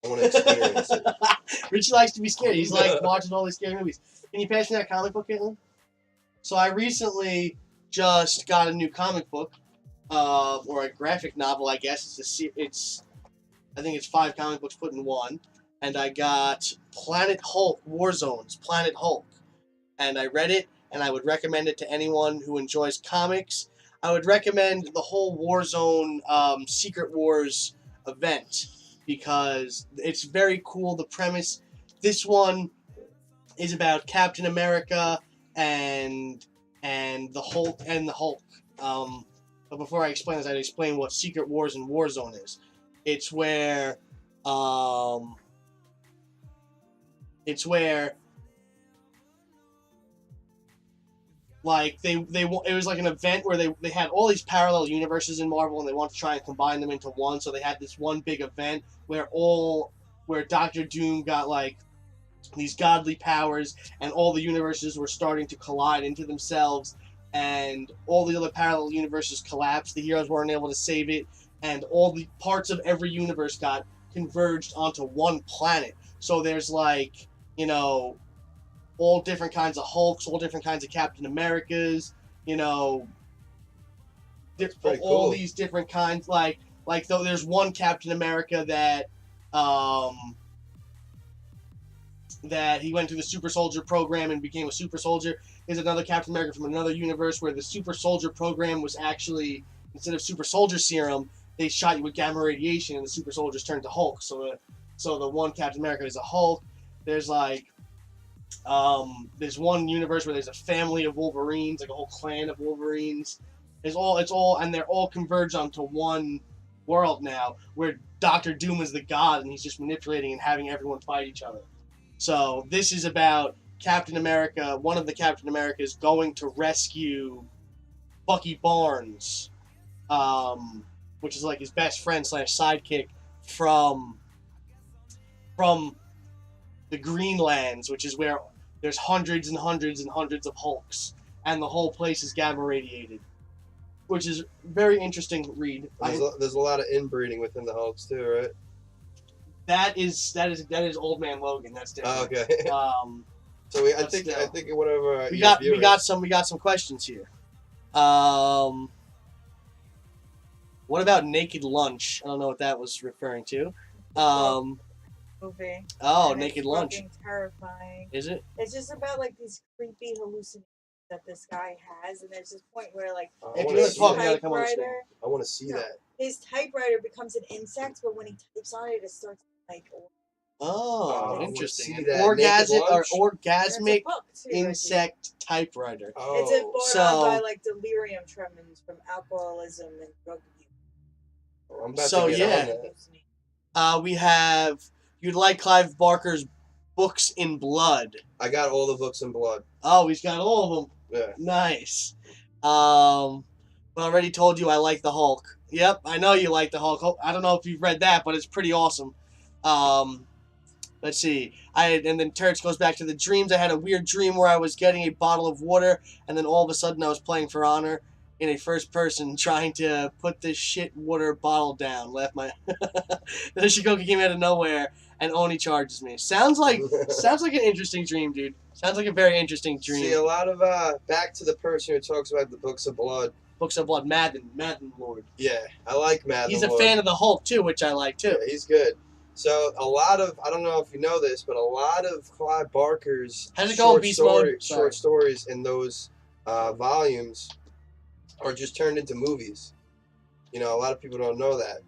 I want to experience it. Richie likes to be scared. He's watching all these scary movies. Can you pass me that comic book, Caitlin? So I recently just got a new comic book, or a graphic novel, I guess. I think it's 5 comic books put in one, and I got Planet Hulk Warzones, Planet Hulk, and I read it, and I would recommend it to anyone who enjoys comics. I would recommend the whole Warzone Secret Wars event because it's very cool. The premise. This one is about Captain America and the Hulk but before I explain this, I'd explain what Secret Wars and Warzone is. It's where it was an event where they had all these parallel universes in Marvel and they wanted to try and combine them into one. So they had this one big event where Doctor Doom got these godly powers, and all the universes were starting to collide into themselves, and all the other parallel universes collapsed. The heroes weren't able to save it. and all the parts of every universe got converged onto one planet. So there's like, you know, all different kinds of Hulks, all different kinds of Captain Americas, you know, pretty all cool. these different kinds. Like though there's one Captain America that he went through the super soldier program and became a super soldier. There's another Captain America from another universe where the super soldier program was actually, instead of super soldier serum, they shot you with gamma radiation and the super soldiers turned to Hulk. So the one Captain America is a Hulk. There's like there's one universe where there's a family of Wolverines, like a whole clan of Wolverines. It's all and they're all converged onto one world now where Doctor Doom is the god and he's just manipulating and having everyone fight each other. So this is about Captain America, one of the Captain Americas going to rescue Bucky Barnes, which is like his best friend / sidekick from the Greenlands, which is where there's hundreds and hundreds and hundreds of Hulks, and the whole place is gamma radiated, which is very interesting read. There's a lot of inbreeding within the Hulks too, right? That is Old Man Logan. That's different. Oh, okay. So I think whatever we got some questions here. What about Naked Lunch? I don't know what that was referring to. Movie. Oh, And Naked it's Lunch. fucking terrifying. Is it? It's just about like these creepy hallucinations that this guy has, and there's this point where like If wanna you're see talking, that. you gotta come on the screen. typewriter, I want to see No. that. his typewriter becomes an insect, but when he types on it, it starts like Oh, I wanna interesting. see An that. Naked Lunch? orgasmic it's a book too, Richie. insect typewriter. Oh, It's a brought on by So- like delirium tremens from alcoholism and drug abuse. I'm about So, to get yeah. on that. We have you'd like Clive Barker's Books in Blood. I got all the books in blood. Oh, he's got all of them. Yeah. Nice. But I already told you I like the Hulk. Yep, I know you like the Hulk. I don't know if you've read that, but it's pretty awesome. Let's see. And then Turts goes back to the dreams. I had a weird dream where I was getting a bottle of water, and then all of a sudden I was playing For Honor in a first person, trying to put this shit water bottle down. Left my. Then Shikoki came out of nowhere, and Oni charges me. Sounds like an interesting dream, dude. Sounds like a very interesting dream. See, a lot of back to the person who talks about the books of blood. Books of Blood, Madden Lord. Yeah, I like Matt. He's a fan of the Hulk too, which I like too. Yeah, he's good. So a lot of, I don't know if you know this, but a lot of Clive Barker's How's it going, Beast Mode? Sorry. short stories in those volumes are just turned into movies. You know, a lot of people don't know that.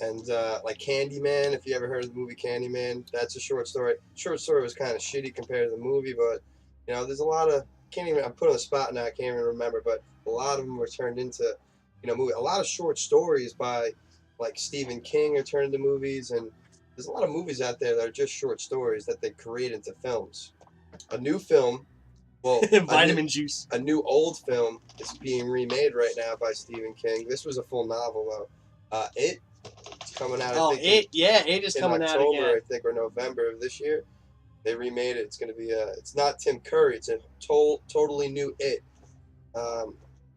And like Candyman, if you ever heard of the movie Candyman, that's a short story. Short story was kind of shitty compared to the movie, but you know, there's a lot of, I'm put on the spot now, I can't even remember, but a lot of them were turned into, you know, movie. A lot of short stories by like Stephen King are turned into movies, and there's a lot of movies out there that are just short stories that they create into films. A new film, well, Vitamin juice. a new old film is being remade right now by Stephen King. This was a full novel though. It's coming out. Oh, I think it is in coming October, out again. I think, or November of this year. They remade it. It's going to be it's not Tim Curry. It's a totally new It.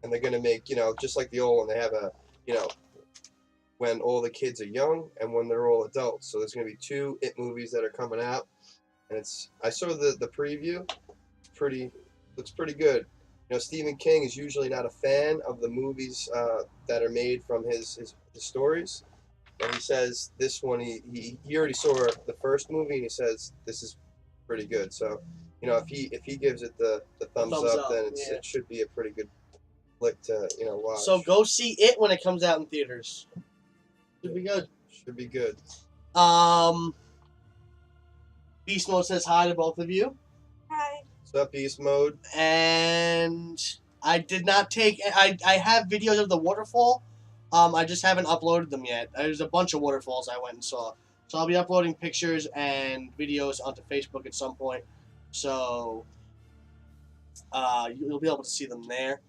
And they're going to make, you know, just like the old one. They have a, you know, when all the kids are young and when they're all adults. So there's going to be 2 It movies that are coming out. And I saw the preview. Looks pretty good. You know, Stephen King is usually not a fan of the movies that are made from his stories. And he says this one, he already saw the first movie, and he says this is pretty good. So, you know, if he gives it the thumbs up, then it should be a pretty good flick to, you know, watch. So go see it when it comes out in theaters. Should be good. Should be good. Beast Mode says hi to both of you. Hi. What's up, Beast Mode? And I did not take. I have videos of the waterfall. I just haven't uploaded them yet. There's a bunch of waterfalls I went and saw. So I'll be uploading pictures and videos onto Facebook at some point. So you'll be able to see them there.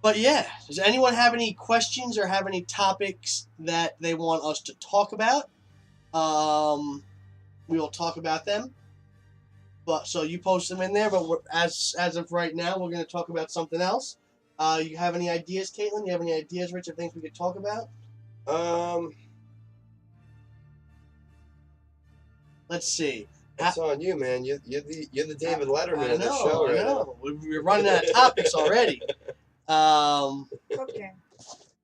But yeah, does anyone have any questions or have any topics that they want us to talk about? We will talk about them. But so you post them in there. But as of right now, we're going to talk about something else. You have any ideas, Caitlin? You have any ideas, Rich, of things we could talk about? Let's see. It's on you, man. You're the David Letterman of the know, show right I know. now. We're running out of topics already. Cooking.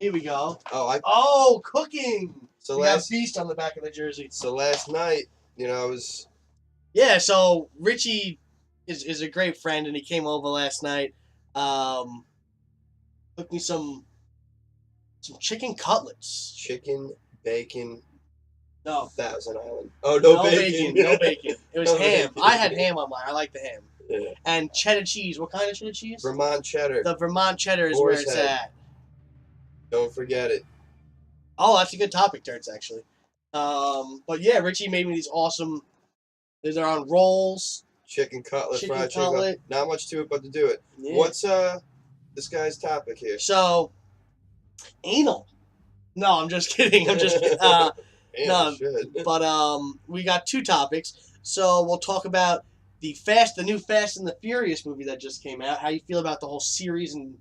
Here we go. Oh, Cooking. So We got Beast on the back of the jersey. So last night, I was. Yeah. So Richie is a great friend, and he came over last night. Cooked me some chicken cutlets. Chicken, bacon. No. Thousand Island. Oh, no bacon. No bacon. It was No ham. bacon. I had ham on mine. I like the ham. Yeah. And cheddar cheese. What kind of cheddar cheese? Vermont cheddar. The Vermont cheddar is Boar's where it's head. at. Don't forget it. Oh, that's a good topic, Turds, actually. But yeah, Richie made me these awesome. They're on rolls. Chicken cutlet, Chicken fried cutlet. chicken. Not much to it, but to do it. Yeah. What's this guy's topic here? So, anal. No, I'm just kidding. I'm just kidding. Damn, shit. But we got two topics. So we'll talk about the new Fast and the Furious movie that just came out. How you feel about the whole series and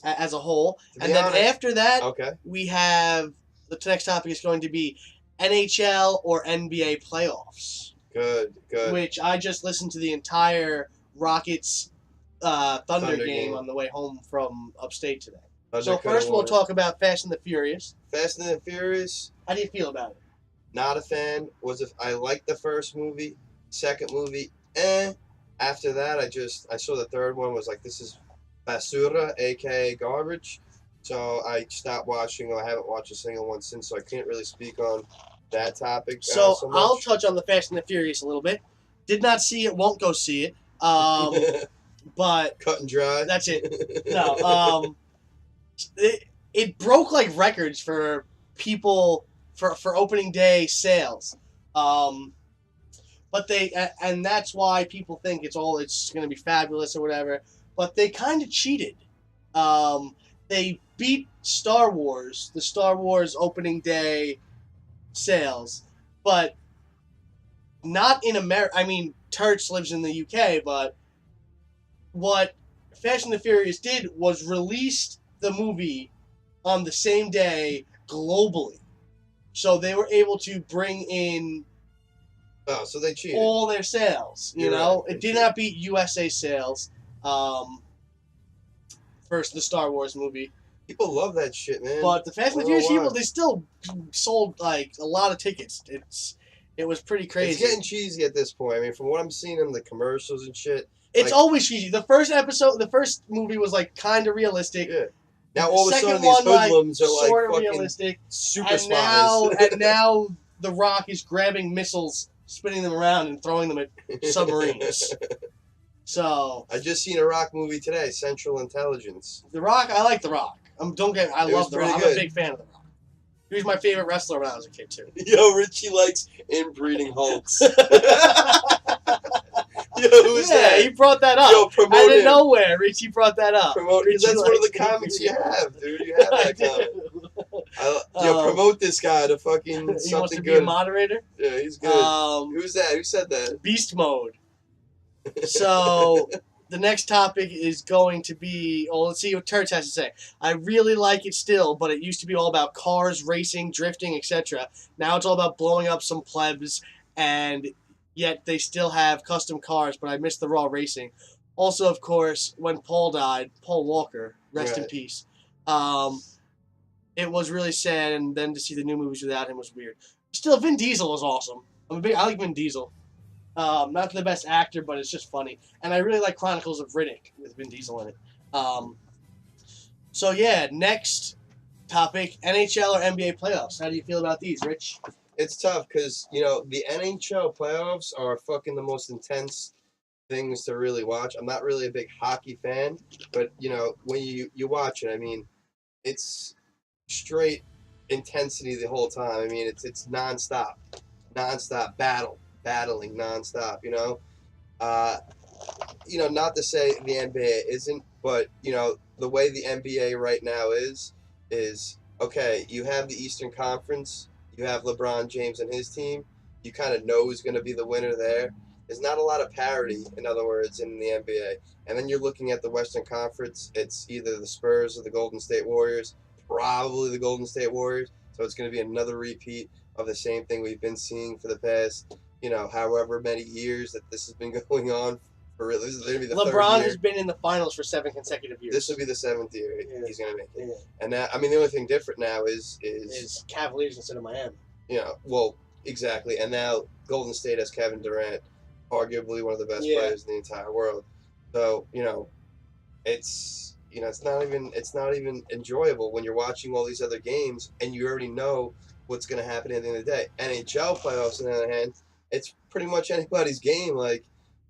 as a whole. And then after that, we have the next topic is going to be NHL or NBA playoffs. Good. Which I just listened to the entire Rockets Thunder game on the way home from upstate today. So first we'll talk about Fast and the Furious. Fast and the Furious. How do you feel about it? Not a fan. I liked the first movie. Second movie, After that, I saw the third one, was like, this is basura, aka garbage. So I stopped watching, or I haven't watched a single one since, so I can't really speak on that topic. So much. I'll touch on the Fast and the Furious a little bit. Did not see it, won't go see it. But cut and dry. That's it. No. It broke like records for people for opening day sales. But and that's why people think it's going to be fabulous or whatever. But they kind of cheated. They beat Star Wars, the Star Wars opening day sales, but not in America. I mean, Turch lives in the UK, but what Fast and the Furious did was released the movie on the same day globally. So they were able to bring in so they cheated. all their sales. You know, it did not beat USA sales. First, the Star Wars movie. People love that shit, man. But the Fast and the Furious people, they still sold like a lot of tickets. It was pretty crazy. It's getting cheesy at this point. I mean, from what I'm seeing in the commercials and shit. It's always cheesy. The first movie was like kind of realistic. Yeah. Now all of a sudden these hoodlums are like fucking realistic, super spies. And now The Rock is grabbing missiles, spinning them around, and throwing them at submarines. So I just seen a Rock movie today, Central Intelligence. The Rock, I like The Rock. I love The Rock. I'm a big fan of The Rock. He was my favorite wrestler when I was a kid too. Yo, Richie likes inbreeding Hulks. Yo, who's that? Yeah, he brought that up. Yo, promote out of him. Nowhere, Richie brought that up. Because that's one of the comics you have, dude. You have that comic. Promote this guy to fucking he something wants to good. Be a moderator? Yeah, he's good. Who's that? Who said that? Beast mode. So the next topic is going to be, let's see what Turts has to say. I really like it still, but it used to be all about cars, racing, drifting, etc. Now it's all about blowing up some plebs, and yet they still have custom cars, but I miss the raw racing. Also, of course, when Paul died, Paul Walker, rest in peace, it was really sad, and then to see the new movies without him was weird. Still, Vin Diesel was awesome. I like Vin Diesel. Not the best actor, but it's just funny. And I really like Chronicles of Riddick with Vin Diesel in it. So yeah, next topic, NHL or NBA playoffs. How do you feel about these, Rich? It's tough because, the NHL playoffs are fucking the most intense things to really watch. I'm not really a big hockey fan, but, when you watch it, I mean, it's straight intensity the whole time. I mean, it's nonstop battling nonstop, not to say the NBA isn't, but, the way the NBA right now is, okay, you have the Eastern Conference, you have LeBron James and his team, you kind of know who's going to be the winner there, There's not a lot of parity, in other words, in the NBA. And then you're looking at the Western Conference. It's either the Spurs or the Golden State Warriors. Probably the Golden State Warriors. So it's going to be another repeat of the same thing we've been seeing for the past, however many years that this has been going on. For real, this is going to be the third LeBron year. has been in the finals for 7 consecutive years. This will be the 7th year he's going to make it. Yeah. And that, the only thing different now is Cavaliers instead of Miami. well, exactly. And now Golden State has Kevin Durant, arguably one of the best players in the entire world. So, it's it's not even enjoyable when you're watching all these other games and you already know what's going to happen at the end of the day. NHL playoffs, on the other hand, it's pretty much anybody's game. Like,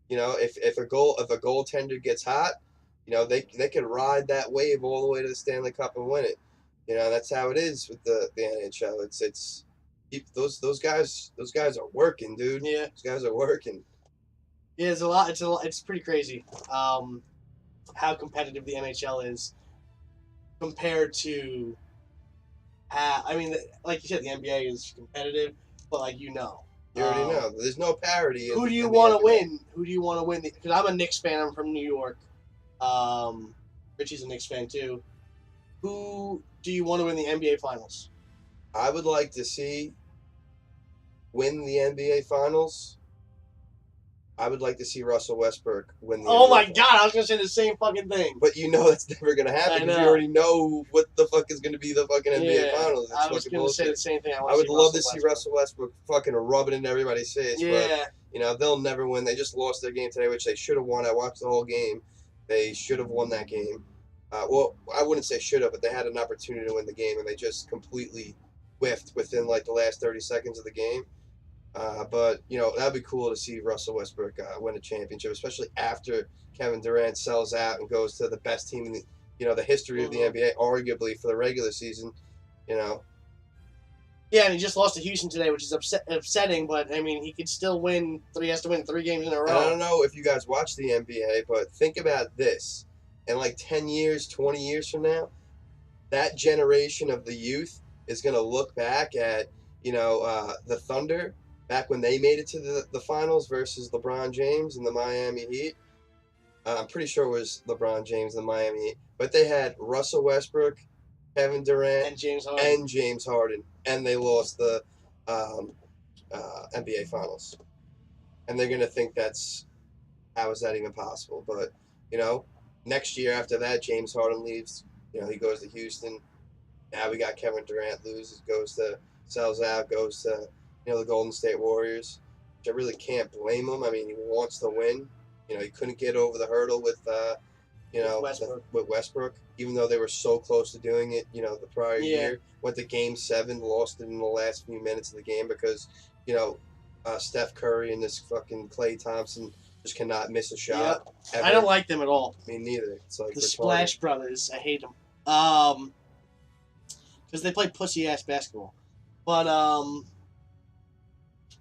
if a goaltender gets hot, they can ride that wave all the way to the Stanley Cup and win it. That's how it is with the NHL. It's those guys are working, dude. Yeah, those guys are working. Yeah, it's a lot. It's pretty crazy how competitive the NHL is compared to. Like you said, the NBA is competitive, but you already know. There's no parity. Who do you want to win? Who do you want to win? Because I'm a Knicks fan. I'm from New York. Richie's a Knicks fan too. Who do you want to win the NBA Finals? I would like to see win the NBA Finals. I would like to see Russell Westbrook win the Oh NBA my Finals. God, I was going to say the same fucking thing. But that's never going to happen because you already know what the fuck is going to be the fucking NBA Finals. It's I was going to say the same thing. I would love to see Russell Westbrook fucking rub it into everybody's face. Yeah. But, they'll never win. They just lost their game today, which they should have won. I watched the whole game. They should have won that game. Well, I wouldn't say should have, but they had an opportunity to win the game, and they just completely whiffed within the last 30 seconds of the game. But that'd be cool to see Russell Westbrook win a championship, especially after Kevin Durant sells out and goes to the best team in the history of the NBA, arguably for the regular season. Yeah, and he just lost to Houston today, which is upsetting. But he could still win. He has to win 3 games in a row. And I don't know if you guys watch the NBA, but think about this: in 10 years, 20 years from now, that generation of the youth is going to look back at the Thunder. Back when they made it to the finals versus LeBron James and the Miami Heat. I'm pretty sure it was LeBron James and the Miami Heat. But they had Russell Westbrook, Kevin Durant, and James Harden. And they lost the NBA Finals. And they're going to think how is that even possible? But, next year after that, James Harden leaves. He goes to Houston. Now we got Kevin Durant sells out, goes to the Golden State Warriors, which I really can't blame him. He wants to win. He couldn't get over the hurdle with Westbrook, even though they were so close to doing it, the prior year. Went to Game 7, lost it in the last few minutes of the game because, Steph Curry and this fucking Klay Thompson just cannot miss a shot. Yep. I don't like them at all. Me neither. It's the Splash Brothers. I hate them. Because they play pussy-ass basketball. But,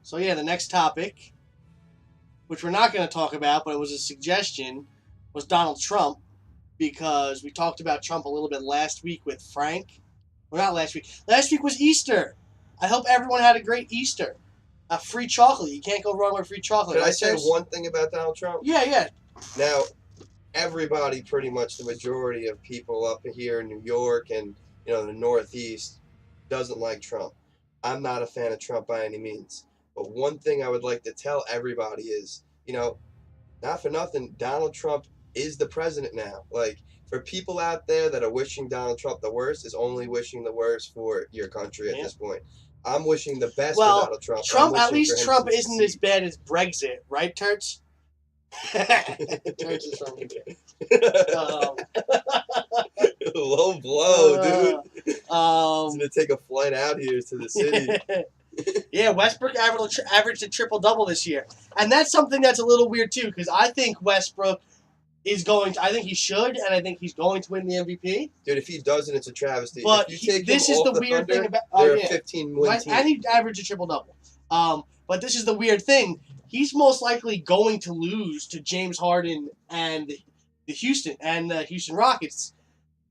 So, the next topic, which we're not going to talk about, but it was a suggestion, was Donald Trump, because we talked about Trump a little bit last week with Frank. Well, not last week. Last week was Easter. I hope everyone had a great Easter. Free chocolate. You can't go wrong with free chocolate. Can I say one thing about Donald Trump? Yeah. Now, everybody, pretty much the majority of people up here in New York and, the Northeast doesn't like Trump. I'm not a fan of Trump by any means. But one thing I would like to tell everybody is, not for nothing, Donald Trump is the president now. For people out there that are wishing Donald Trump the worst, is only wishing the worst for your country at this point. I'm wishing the best for Donald Trump. At least Trump isn't as bad as Brexit, right, Turts? Turts is from Low blow, dude. He's going to take a flight out here to the city. Yeah, Westbrook averaged a triple-double this year. And that's something that's a little weird, too, because I think Westbrook is going to... I think he should, and I think he's going to win the MVP. Dude, if he doesn't, it's a travesty. But this is the weird thing about... They're a 15-win team. And he averaged a triple-double. But this is the weird thing. He's most likely going to lose to James Harden and the Houston Rockets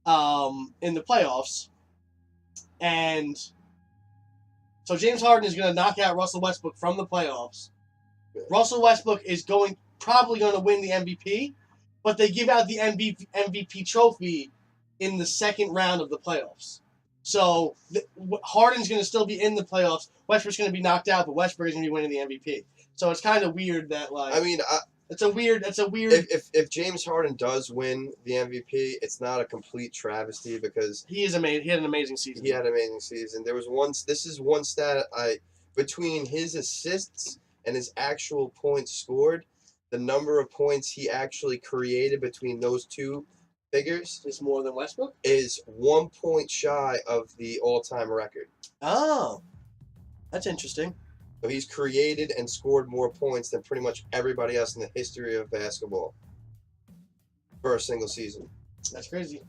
in the playoffs. And... So James Harden is going to knock out Russell Westbrook from the playoffs, Russell Westbrook is probably going to win the MVP, but they give out the MVP trophy in the second round of the playoffs. So Harden's going to still be in the playoffs. Westbrook's going to be knocked out, but Westbrook is going to be winning the MVP. So it's kind of weird that it's a weird. If James Harden does win the MVP, it's not a complete travesty because he is amazing. He had an amazing season. He had an amazing season. There was this is one stat between his assists and his actual points scored, the number of points he actually created between those two figures is more than Westbrook. Is 1 point shy of the all-time record. Oh, that's interesting. So he's created and scored more points than pretty much everybody else in the history of basketball for a single season. That's crazy.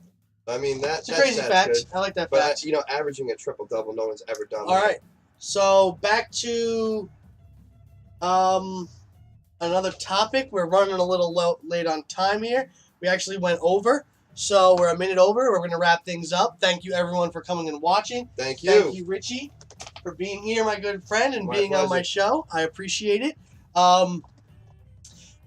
I mean, that's a crazy fact. Good. I like that fact. But, averaging a triple-double, no one's ever done that. All right. So, back to another topic. We're running a little late on time here. We actually went over. So, we're a minute over. We're going to wrap things up. Thank you, everyone, for coming and watching. Thank you. Thank you, Richie, for being here, my good friend, and being on my show. I appreciate it.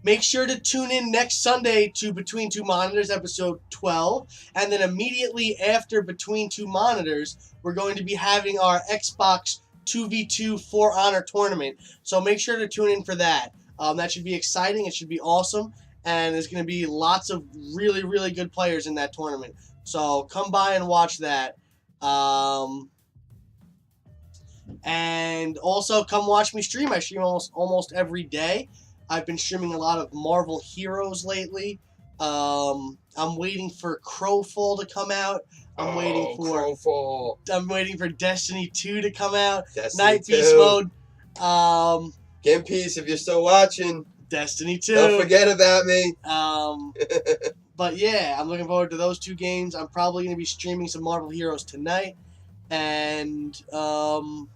Make sure to tune in next Sunday to Between Two Monitors, episode 12. And then immediately after Between Two Monitors, we're going to be having our Xbox 2v2 For Honor tournament. So make sure to tune in for that. That should be exciting. It should be awesome. And there's going to be lots of really, really good players in that tournament. So come by and watch that. And also come watch me stream. I stream almost every day. I've been streaming a lot of Marvel Heroes lately. I'm waiting for Crowfall to come out. I'm waiting for Destiny 2 to come out. Night Beast mode. Game Peace, if you're still watching. Destiny 2. Don't forget about me. But yeah, I'm looking forward to those two games. I'm probably going to be streaming some Marvel Heroes tonight. And the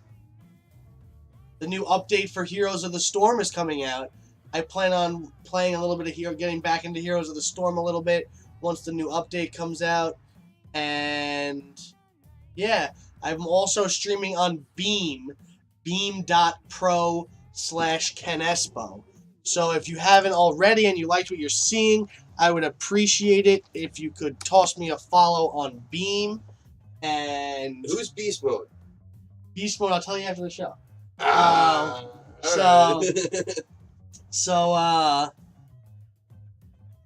new update for Heroes of the Storm is coming out. I plan on playing a little bit of getting back into Heroes of the Storm a little bit once the new update comes out. And yeah, I'm also streaming on beam.pro/KenEspo. So if you haven't already and you liked what you're seeing, I would appreciate it if you could toss me a follow on Beam. And who's Beast Mode? Beast Mode, I'll tell you after the show. So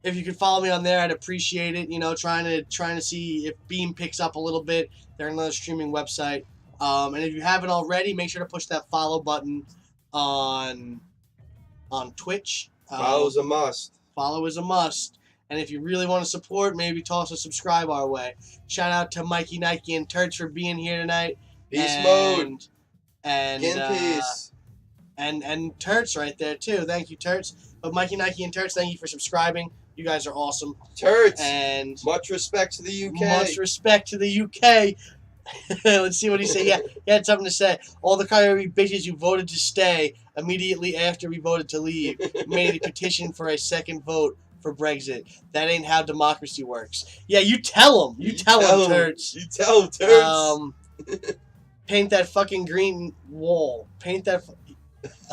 if you could follow me on there, I'd appreciate it. Trying to see if Beam picks up a little bit. They're another streaming website. And if you haven't already, make sure to push that follow button on Twitch. Follow is a must. Follow is a must. And if you really want to support, maybe toss a subscribe our way. Shout out to Mikey, Nike, and Turts for being here tonight. Beast Mode. And Peace. And Turts right there too. Thank you, Turts. But Mikey, Nike, and Turts, thank you for subscribing. You guys are awesome. Turts. And much respect to the UK. Much respect to the UK. Let's see what he said. Yeah, he had something to say. All the Coyote bitches who voted to stay immediately after we voted to leave made a petition for a second vote for Brexit. That ain't how democracy works. Yeah, you tell them. You tell them, Turts. You tell them, Turts. Paint that fucking green wall. Paint that...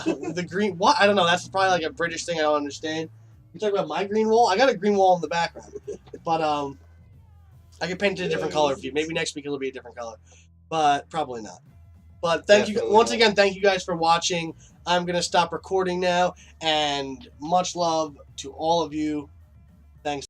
the green... What? I don't know. That's probably like a British thing I don't understand. You talking about my green wall? I got a green wall in the background. But, I can paint it a different color for you. Maybe next week it'll be a different color. But probably not. But thank you. Once again, thank you guys for watching. I'm going to stop recording now. And much love to all of you. Thanks.